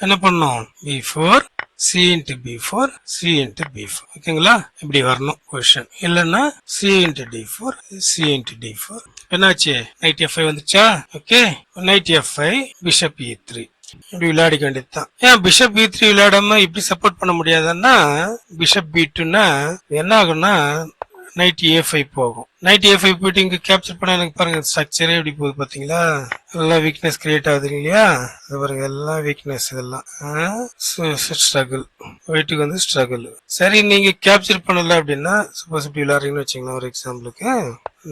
என்ன பண்ணோம், B4 C into B4 C into B4. ஓகேங்களா, இப்படி வரணும் கொஸ்டின். இல்லன்னா C into D4 C into D4. என்னாச்சு, நைட் F5 வந்துச்சா. Okay, night F5 bishop E3 இப்படி விளையாடிக்க வேண்டியதுதான். ஏன் பிஷப் B3 விளையாடாம இப்படி சப்போர்ட் பண்ண முடியாதுன்னா, பிஷப் B2னா என்ன ஆகும்னா நைட் A5 போகும். நைட் A5 போயிட்டு இங்க கேப்சர் பண்ண எனக்கு பாருங்க ஸ்ட்ரக்சரே எப்படி போகுது பாத்தீங்களா. எல்லாம் வீக்னஸ் கிரியேட் ஆகுது இல்லையா, அது பாருங்க எல்லாம் வீக்னஸ். இதெல்லாம் ஸ்ட்ரகிள், ஒயிட்டுக்கு வந்து ஸ்ட்ரகிள். சரி, நீங்க கேப்சர் பண்ணல அப்படின்னா சப்போஸ் இப்படி விளையாடுறீங்கன்னு வச்சுக்கலாம் ஒரு எக்ஸாம்பிளுக்கு,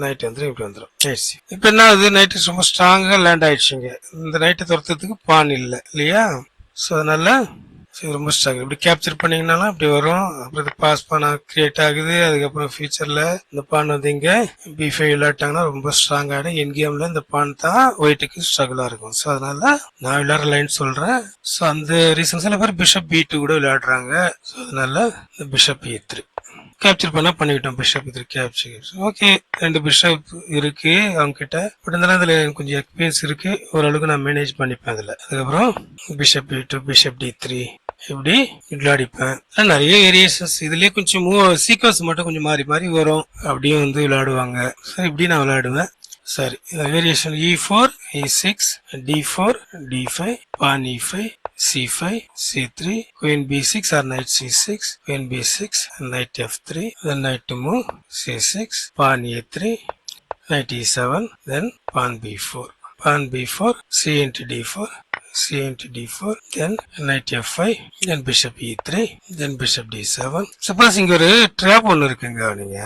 நைட் வந்து இப்படி வந்துடும். இப்ப என்ன ஆகுது, நைட்டு ரொம்ப ஸ்ட்ராங்கா லேண்ட் ஆயிடுச்சுங்க. இந்த நைட்டை துரத்துறதுக்கு பான் இல்லை இல்லையா. சோ அதனால சரி, ரொம்ப ஸ்ட்ராங். இப்படி கேப்சர் பண்ணீங்கனாலும் இப்படி வரும். அப்புறம் இது பாஸ் பண்ண கிரியேட் ஆகுது. அதுக்கப்புறம் ஃபியூச்சர்ல இந்த பான் வந்து இங்க B5 விளையாட்டாங்கன்னா ரொம்ப ஸ்ட்ராங் ஆகிடும். என் கேம்ல இந்த பான் தான் ஒயிட்டுக்கு ஸ்ட்ரகிளா இருக்கும். ஸோ அதனால நான் விளையாடுற லைன் சொல்றேன். ஸோ அந்த ரீசன் சில பேர் பிஷப் B2 கூட விளையாடுறாங்க. ஸோ அதனால இந்த பிஷப் E3 கேப்சர் பண்ணா பண்ணிக்கிட்டோம். பிஷப் இது கேப்சர். ஓகே, 2 பிஷப் இருக்கு அவங்க கிட்ட. பட் இருந்தாலும் அதுல கொஞ்சம் எக்ஸ்பீரியன்ஸ் இருக்கு. ஓரளவுக்கு நான் மேனேஜ் பண்ணிப்பேன் அதுல. அதுக்கப்புறம் பிஷப் B2, பிஷப் D3 இப்படி விளையாடிப்பேன். நிறைய வேரியேஷன்ஸ் இதுலயே கொஞ்சம் சீக்வன்ஸ் மட்டும் கொஞ்சம் மாறி மாறி வரும். அப்படியும் வந்து விளையாடுவாங்க. சரி, இப்படி நான் விளையாடுவேன். சரி, variation E4, E6, D4, D5, pawn E5, C5, C3, queen B6 or knight C6, queen B6, knight F3, then knight to move, C6, pawn A3, knight E7, then pawn B4. Pawn B4, C into D4, C into D4, then knight F5, then bishop E3, then bishop D7. Suppose இங்க ஒரு trap ஒன்னு இருக்குங்க. நீங்க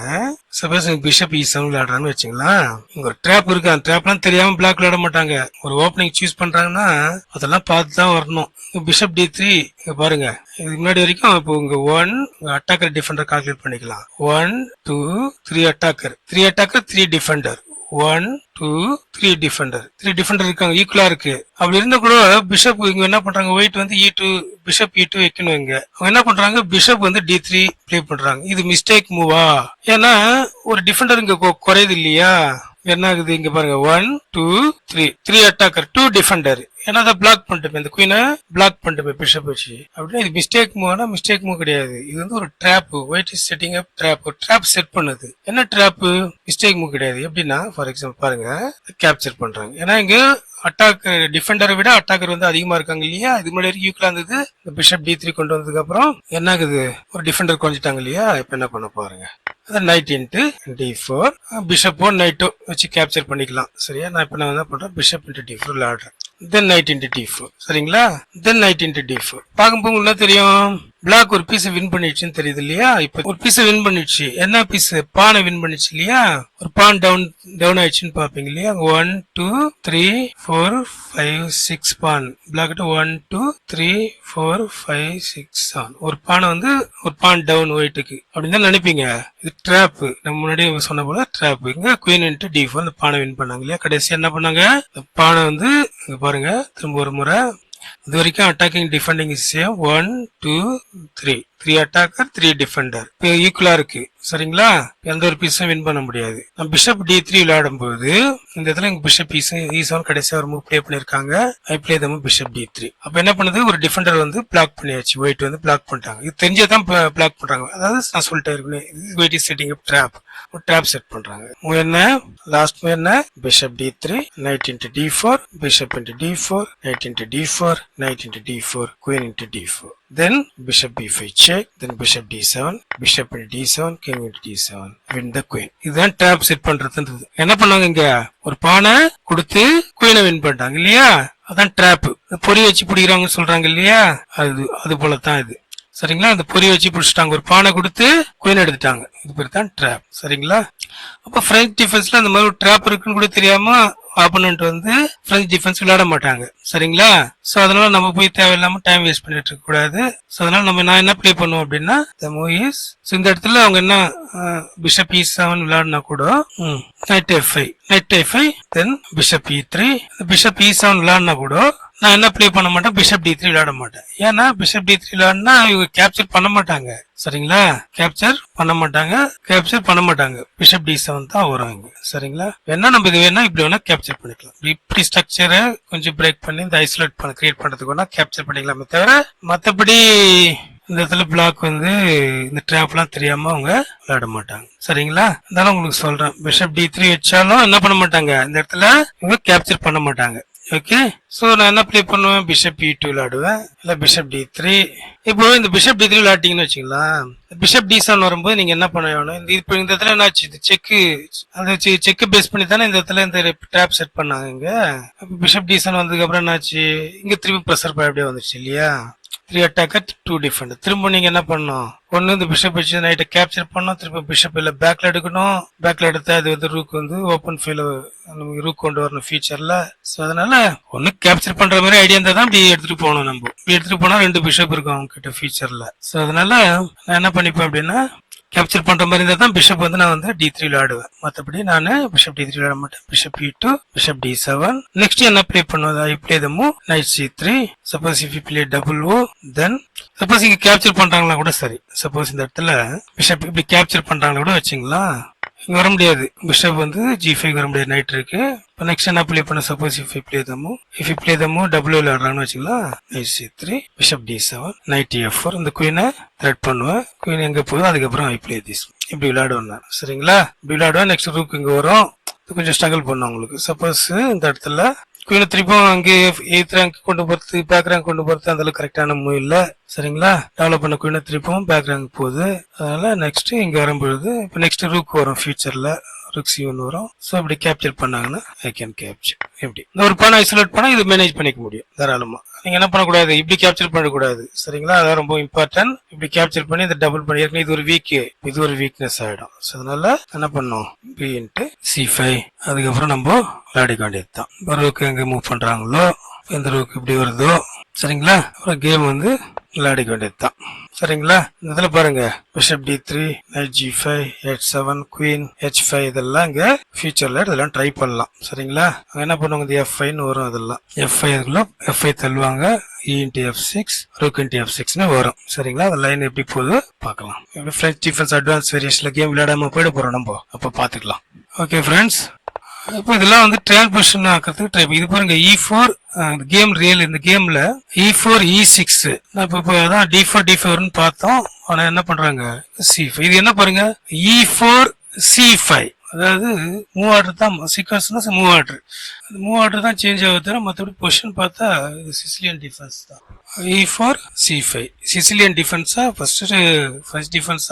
சப்போஸ் பிஷப் E7 விளையாடுறான்னு வச்சுங்களா, இங்க ஒரு ட்ராப் இருக்கு. அந்த ட்ராப்லாம் தெரியாம பிளாக் விளையாட மாட்டாங்க. ஒரு ஓப்பனிங் சூஸ் பண்றாங்கன்னா அதெல்லாம் பார்த்து தான் வரணும். பிஷப் D3 பாருங்க, இதுக்கு முன்னாடி வரைக்கும் இப்போ உங்க 1 அட்டாக்கர் டிஃபெண்டர் கால்குலேட் பண்ணிக்கலாம். 1 2 3 attacker, 3 attacker 3 Defender, 1 2 3 Defender, 3 Defender இருக்காங்க, ஈக்குவலா இருக்கு. அப்படி இருந்தா கூட பிஷப் இங்க என்ன பண்றாங்க, ஒயிட் வந்து E2 பிஷப் E2 வைக்கணும். இங்க அவங்க என்ன பண்றாங்க, பிஷப் வந்து D3 பிளே பண்றாங்க. இது மிஸ்டேக் மூவா? ஏன்னா ஒரு டிஃபெண்டர் இங்க குறையுது இல்லையா? என்ன ஆகுது இங்க பாருங்க, 1 2 3 அட்டாக்கர் 2 டிஃபெண்டர். ஏன்னா அதை பிளாக் பண்ணிட்டு இந்த குயினை பிளாக் பண்ணிட்டு பிஷப் வச்சு. அப்படின்னா இது மிஸ்டேக் மூவ்னா மிஸ்டேக் மூவ் கிடையாது. இது வந்து ஒரு drop. White is setting up drop. Drop set பண்ணுது. என்ன ட்ராப்? மிஸ்டேக் மூவ் கிடையாது. எப்படின்னா ஃபார் எக்ஸாம்பிள் பாருங்க, கேப்சர் பண்றாங்க. ஏன்னா இங்க அட்டாக் டிஃபெண்டரை விட அட்டாக்கர் வந்து அதிகமா இருக்காங்க இல்லையா? இது முன்னாடி ஈக்குவலா இருந்தது. இந்த பிஷப் D3 கொண்டு வந்ததுக்கு அப்புறம் என்ன ஆகுது, ஒரு டிஃபெண்டர் குறைஞ்சிட்டாங்க இல்லையா? இப்ப என்ன பண்ண பாருங்க, நைட் இன்ட்டு D4, பிஷப்போ நைட்டோ வச்சு கேப்சர் பண்ணிக்கலாம். சரியா? நான் இப்ப நான் என்ன பண்றேன், பிஷப் இன்ட்டு D4 விளையாடுறேன். தென் நைட் இன்ட்டு D4. சரிங்களா? தென் நைட் இன்ட்டு D4. பார்க்கும்போது என்ன தெரியும், பிளாக் ஒரு பீஸ் வின் பண்ணிடுச்சுன்னு தெரியுது இல்லையா? இப்ப ஒரு பீஸ் வின் பண்ணிடுச்சு. என்ன பீஸ்? பானை வின் பண்ணிடுச்சு இல்லையா? ஒரு பான் டவுன் ஆயிடுச்சுன்னு பாப்பீங்க இல்லையா? 1 2 3 4 5 6 பான். பிளாக் 1 2 3 4 5 6 7. ஒரு பானை வந்து ஒரு பான் டவுன் ஒயிட்டுக்கு அப்படின்னு தான் நினைப்பீங்க. இது ட்ராப். நம்ம முன்னாடியே சொன்ன போல ட்ராப். இங்க குயின் இன்ட்டு D4 இந்த பானை வின் பண்ணாங்க இல்லையா? கடைசி என்ன பண்ணாங்க, பானை வந்து இங்க பாருங்க, திரும்ப ஒரு முறை. இது வரைக்கும் attacking defending is same. 1 2 3 attacker 3 Defender ஈக்குவலா இருக்கு. சரிங்களா? எந்த ஒரு பீஸும் வின் பண்ண முடியாது. நம்ம பிஷப் D3 விளையாடும் போது இந்த இடத்துல பிஷப் E7 கடைசியா ஒரு மூவ் பிளே பண்ணிருக்காங்க. I play them bishop D3. அப்ப என்ன பண்ணுது, ஒரு டிஃபெண்டர் வந்து பிளாக் பண்ணியாச்சு. ஒயிட் வந்து பிளாக் பண்ணிட்டாங்க. இது தெரிஞ்சதான் பிளாக் பண்றாங்க. அதாவது நான் சொல்லிட்டே இருக்கேன், white is setting up drop. ஒரு ட்ராப் செட் பண்றாங்க. மூவ் என்ன, லாஸ்ட் மூவ் என்ன, bishop D3, night into D4, bishop into D4, night into D4, night into D4, queen into D4. Then bishop B5 check, then bishop D7, bishop into D7, king into D7, win the queen. இதுதான் ட்ராப் செட் பண்றது. என்ன பண்ணாங்க, இங்க ஒரு பானை கொடுத்து குயினை வின் பண்ணிட்டாங்க இல்லையா? அதான் ட்ராப். பொறி வச்சு பிடிக்கிறாங்கன்னு சொல்றாங்க இல்லையா? அது போலதான் இது. சரிங்களா? அந்த பொறி வச்சு பிடிச்சிட்டாங்க, ஒரு பானை கொடுத்து குயின் எடுத்துட்டாங்க. இது பேர் தான் ட்ராப். சரிங்களா? அப்ப பிரெஞ்ச் டிஃபென்ஸ்ல அந்த மாதிரி ட்ராப் இருக்குன்னு கூட தெரியாம ஆப்போனன்ட் வந்து பிரெஞ்ச் டிஃபென்ஸ் விளையாட மாட்டாங்க. சரிங்களா? சோ அதனால நம்ம போய் தேவையில்லாம டைம் வேஸ்ட் பண்ணிட்டு இருக்க கூடாது. சோ அதனால நான் என்ன ப்ளே பண்ணுவோம் அப்படின்னா, இந்த இடத்துல அவங்க என்ன பிஷப் E7 விளையாடினா கூட நைட் F5, தென் பிஷப் E3, பிஷப் E7 விளையாடினா கூட நான் என்ன ப்ளே பண்ண மாட்டேன், பிஷப் D3 விளையாட மாட்டேன். ஏன்னா பிஷப் D3 விளையாடினா இவங்க கேப்சர் பண்ண மாட்டாங்க. சரிங்களா? கேப்சர் பண்ண மாட்டாங்க. பிஷப் D7 தான் வரும். சரிங்களா? வேணா நம்ம இது வேணா இப்படி வேணா கேப்சர் பண்ணிக்கலாம். இப்படி ஸ்ட்ரக்சரை கொஞ்சம் பிரேக் பண்ணி இந்த ஐசோலேட் கிரியேட் பண்றதுக்கு வேணா கேப்சர் பண்ணிக்கலாமே தவிர மத்தபடி இந்த இடத்துல பிளாக் வந்து இந்த ட்ராப் எல்லாம் தெரியாம அவங்க விளையாட மாட்டாங்க. சரிங்களா? இருந்தாலும் உங்களுக்கு சொல்றேன், பிஷப் D3 வச்சாலும் என்ன பண்ண மாட்டாங்க, இந்த இடத்துல இவங்க கேப்சர் பண்ண மாட்டாங்க. ஓகே, சோ நான் என்ன ப்ளே பண்ணுவேன், பிஷப் E2 விளையாடுவேன், இல்ல பிஷப் D3. இப்போ இந்த பிஷப் D3 விளையாட்டீங்கன்னு வச்சுங்களா, பிஷப் D7 வரும்போது நீங்க என்ன பண்ண வேணும், இந்த இடத்துல என்னாச்சு, இது செக் பேஸ் பண்ணி தானே இந்த இடத்துல இந்த ட்ராப் செட் பண்ணாங்க. இங்க பிஷப் D7 வந்ததுக்கு அப்புறம் என்னாச்சு, இங்க திருப்பி ப்ரெஷர் அப்படியே வந்துருச்சு இல்லையா? 3 attacker 2 defender. திரும்ப நீங்க என்ன பண்ணணும், ஒன்னு இந்த பிஷப் வச்சு நைட்டை கேப்சர் பண்ணணும், திரும்ப பிஷப் இல்ல பேக்ல எடுக்கணும், பேக்ல எடுத்தா அது வந்து ரூக் வந்து ஓப்பன் ஃபீல் ரூக் கொண்டு வரணும் ஃபியூச்சர்ல. ஸோ அதனால ஒன்னு கேப்சர் பண்ற மாதிரி ஐடியா இருந்தா தான் இப்படி எடுத்துட்டு போகணும். நம்ம இப்படி எடுத்துட்டு போனா 2 பிஷப் இருக்கும் அவங்க கிட்ட ஃபியூச்சர்ல. ஸோ அதனால நான் என்ன பண்ணிப்பேன் அப்படின்னா, கேப்சர் பண்ற மாதிரி இருந்தா தான் பிஷப் வந்து நான் வந்து D3 விளையாடுவேன். மற்றபடி நான் பிஷப் D3 விளையாட மாட்டேன். Bishop E2, bishop D7. Next என்ன பிளே பண்ணுவது, ஐ play the move knight C3. Suppose if you play double O, then suppose இங்க கேப்சர் பண்றாங்களா கூட சரி. சப்போஸ் இந்த இடத்துல பிஷப் இப்படி கேப்சர் பண்றாங்களா கூட வச்சுங்களா, இங்க வர முடியாது. பிஷப் வந்து G5 வர முடியாது, நைட் இருக்கு. இப்போ நெக்ஸ்ட் என்ன பிளே பண்ண, suppose if you play the move double விளையாடுறாங்கன்னு வச்சுக்கலாம், knight C3, bishop D7, knight E4. இந்த குயினை த்ரெட் பண்ணுவேன். குயின் எங்க போகுது, அதுக்கப்புறம் ஐ பிளே திஸ். இப்படி விளையாடுவேன் நான். சரிங்களா, இப்படி விளையாடுவேன். நெக்ஸ்ட் ரூக் இங்க வரும், கொஞ்சம் ஸ்ட்ரகிள் பண்ணும் உங்களுக்கு. சப்போஸ் இந்த இடத்துல குயினை திருப்பம் அங்கே 8th ரேங்க் கொண்டு போறது, பேக் ரேங்க் கொண்டு போறது அந்த அளவுக்கு கரெக்டான மூவ் இல்ல. சரிங்களா, டெவலப் பண்ண குயினை திருப்பம் பேக் ரேங்க் போகுது. அதனால நெக்ஸ்ட் இங்க வரும்பொழுது இப்போ நெக்ஸ்ட் ரூக் வரும் ஃபியூச்சர்ல, ரூக் C1 வரும். ஸோ இப்படி கேப்சர் பண்ணாங்கன்னா ஐ கேன் கேப்சர். இப்படி இந்த ஒரு பானை ஐசோலேட் பண்ணா இது மேனேஜ் பண்ணிக்க முடியும் தாராளமா. நீங்க என்ன பண்ணக்கூடாது, இப்படி கேப்சர் பண்ணக்கூடாது. சரிங்களா, அதான் ரொம்ப இம்பார்ட்டன்ட். இப்படி கேப்சர் பண்ணி இந்த டபுள் பண்ணி, ஏற்கனவே இது ஒரு வீக்னஸ் ஆயிடும். அதனால என்ன பண்ணோம், B இன்ட்டு C5. அதுக்கப்புறம் நம்ம விளையாடிக்க வேண்டியது தான். ரூக்கு எங்க மூவ் பண்றாங்களோ, எந்த ரூக்கு இப்படி வருதோ, சரிங்களா, அப்புறம் கேம் வந்து விளையாடிக்க வேண்டியது தான். சரிங்களா, இந்த இதுல பாருங்க, bishop D3, knight G5, H7, queen H5 இதெல்லாம் இங்க ஃபியூச்சர்ல இதெல்லாம் ட்ரை பண்ணலாம். சரிங்களா, அங்க என்ன பண்ணுவாங்க, இந்த F5 வரும். அதெல்லாம் F5 F5 தள்ளுவாங்க, E into F6, rook into F6 வரும். சரிங்களா, அந்த லைன் எப்படி போகுது பார்க்கலாம். எப்படி ஃப்ரெஞ்ச் டிஃபென்ஸ் அட்வான்ஸ் வேரியேஷன்ல கேம் விளையாடாம போயிட போறோம் நம்ம, அப்ப பாத்துக்கலாம். ஓகே ஃப்ரெண்ட்ஸ், இப்போ இதெல்லாம் வந்து ட்ரையல் பொசிஷன் ஆக்கிறதுக்கு ட்ரை. இது பாருங்க, E4 கேம் ரியல். இந்த கேம்ல E4 E6 இப்போ அதான் D4 D4 பார்த்தோம். ஆனா என்ன பண்றாங்க, C5. இது என்ன பாருங்க, E4 C5. அதாவது மூவ் ஆர்டர் தான் சீக்வன்ஸ்னா மூவ் ஆர்டர் தான் சேஞ்ச் ஆகுது. மற்றபடி பொசிஷன் பார்த்தா இது சிசிலியன் டிஃபென்ஸ் தான். E4 C5 சிசிலியன் டிஃபென்ஸா ஃபர்ஸ்ட் ஃப்ரெஞ்ச் டிஃபென்ஸ்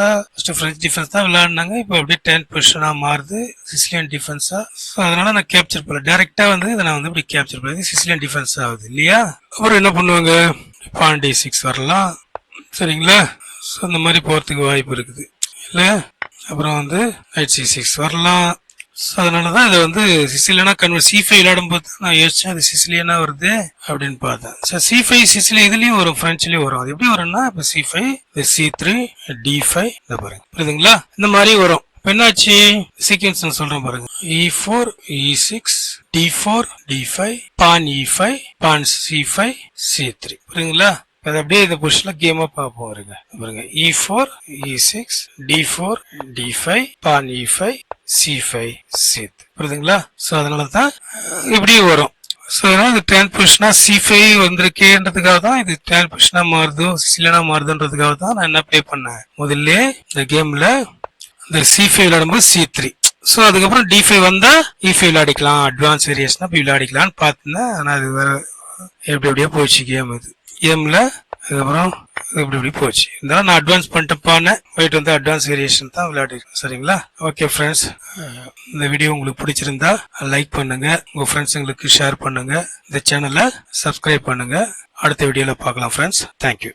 தான் விளையாடினாங்க. இப்போ அப்படியே 10th பொசிஷனா மாறுது சிசிலியன் டிஃபென்ஸா. ஸோ அதனால நான் கேப்சர் பண்ணல, டைரக்டா வந்து இதை நான் வந்து இப்படி கேப்சர் பண்ணது சிசிலியன் டிஃபென்ஸ் ஆகுது இல்லையா. அப்புறம் என்ன பண்ணுவாங்க, பான் D6 வரலாம். சரிங்களா, ஸோ இந்த மாதிரி போறதுக்கு வாய்ப்பு இருக்குது இல்ல. அப்புறம் வந்து knight C6 வரலாம். அதனாலதான் இதை வந்து சிசிலியனா C5 விளையாடும் போது நான் யோசிச்சேன், அது சிசிலியனா வருது அப்படின்னு பார்த்தேன். C5 சிசிலி இதுலயும் வரும், பிரெஞ்சுலயும் வரும். அது எப்படி வரும்னா, இப்ப C5, C3, D5 இந்த பாருங்க, புரியுதுங்களா, இந்த மாதிரி வரும். என்னாச்சு சீக்வன்ஸ் நான் சொல்றேன் பாருங்க, E4 E6 D4 D5 பான் E5 பான் C5 C3, புரியுதுங்களா. அது அப்படியே இந்த பொசிஷன்ல கேமா பார்ப்போம். பாருங்க E4 E6 D4 D5 பான் E5 C5 C3, புரியுதுங்களா. சோ அதனாலதான் இப்படி வரும். சோ அதனால இது 10th பொசிஷனா C5 வந்திருக்கேன்றதுக்காக தான் இது 10th பொசிஷனா மாறுதோ சிசிலியனா மாறுதுன்றதுக்காக தான் நான் என்ன ப்ளே பண்ணேன், முதல்ல இந்த கேம்ல இந்த C5 விளையாடும்போது C3. சோ அதுக்கப்புறம் D5 வந்தா E5 விளையாடிக்கலாம், அட்வான்ஸ் வேரியேஷனா போய் விளையாடிக்கலாம்னு பார்த்தேன். ஆனா அது வேற எப்படியே போச்சு கேம். இது கேம்ல அதுக்கப்புறம் இப்படி போச்சு. இருந்தாலும் நான் அட்வான்ஸ் பண்ணிட்டப்பான போயிட்டு வந்து அட்வான்ஸ் வேரியேஷன் தான் விளையாடிருக்கேன். சரிங்களா, ஓகே ஃப்ரெண்ட்ஸ், இந்த வீடியோ உங்களுக்கு பிடிச்சிருந்தா லைக் பண்ணுங்க, உங்க ஃப்ரெண்ட்ஸுங்களுக்கு ஷேர் பண்ணுங்க, இந்த சேனலை சப்ஸ்கிரைப் பண்ணுங்க. அடுத்த வீடியோல பார்க்கலாம் ஃப்ரெண்ட்ஸ். தேங்க்யூ.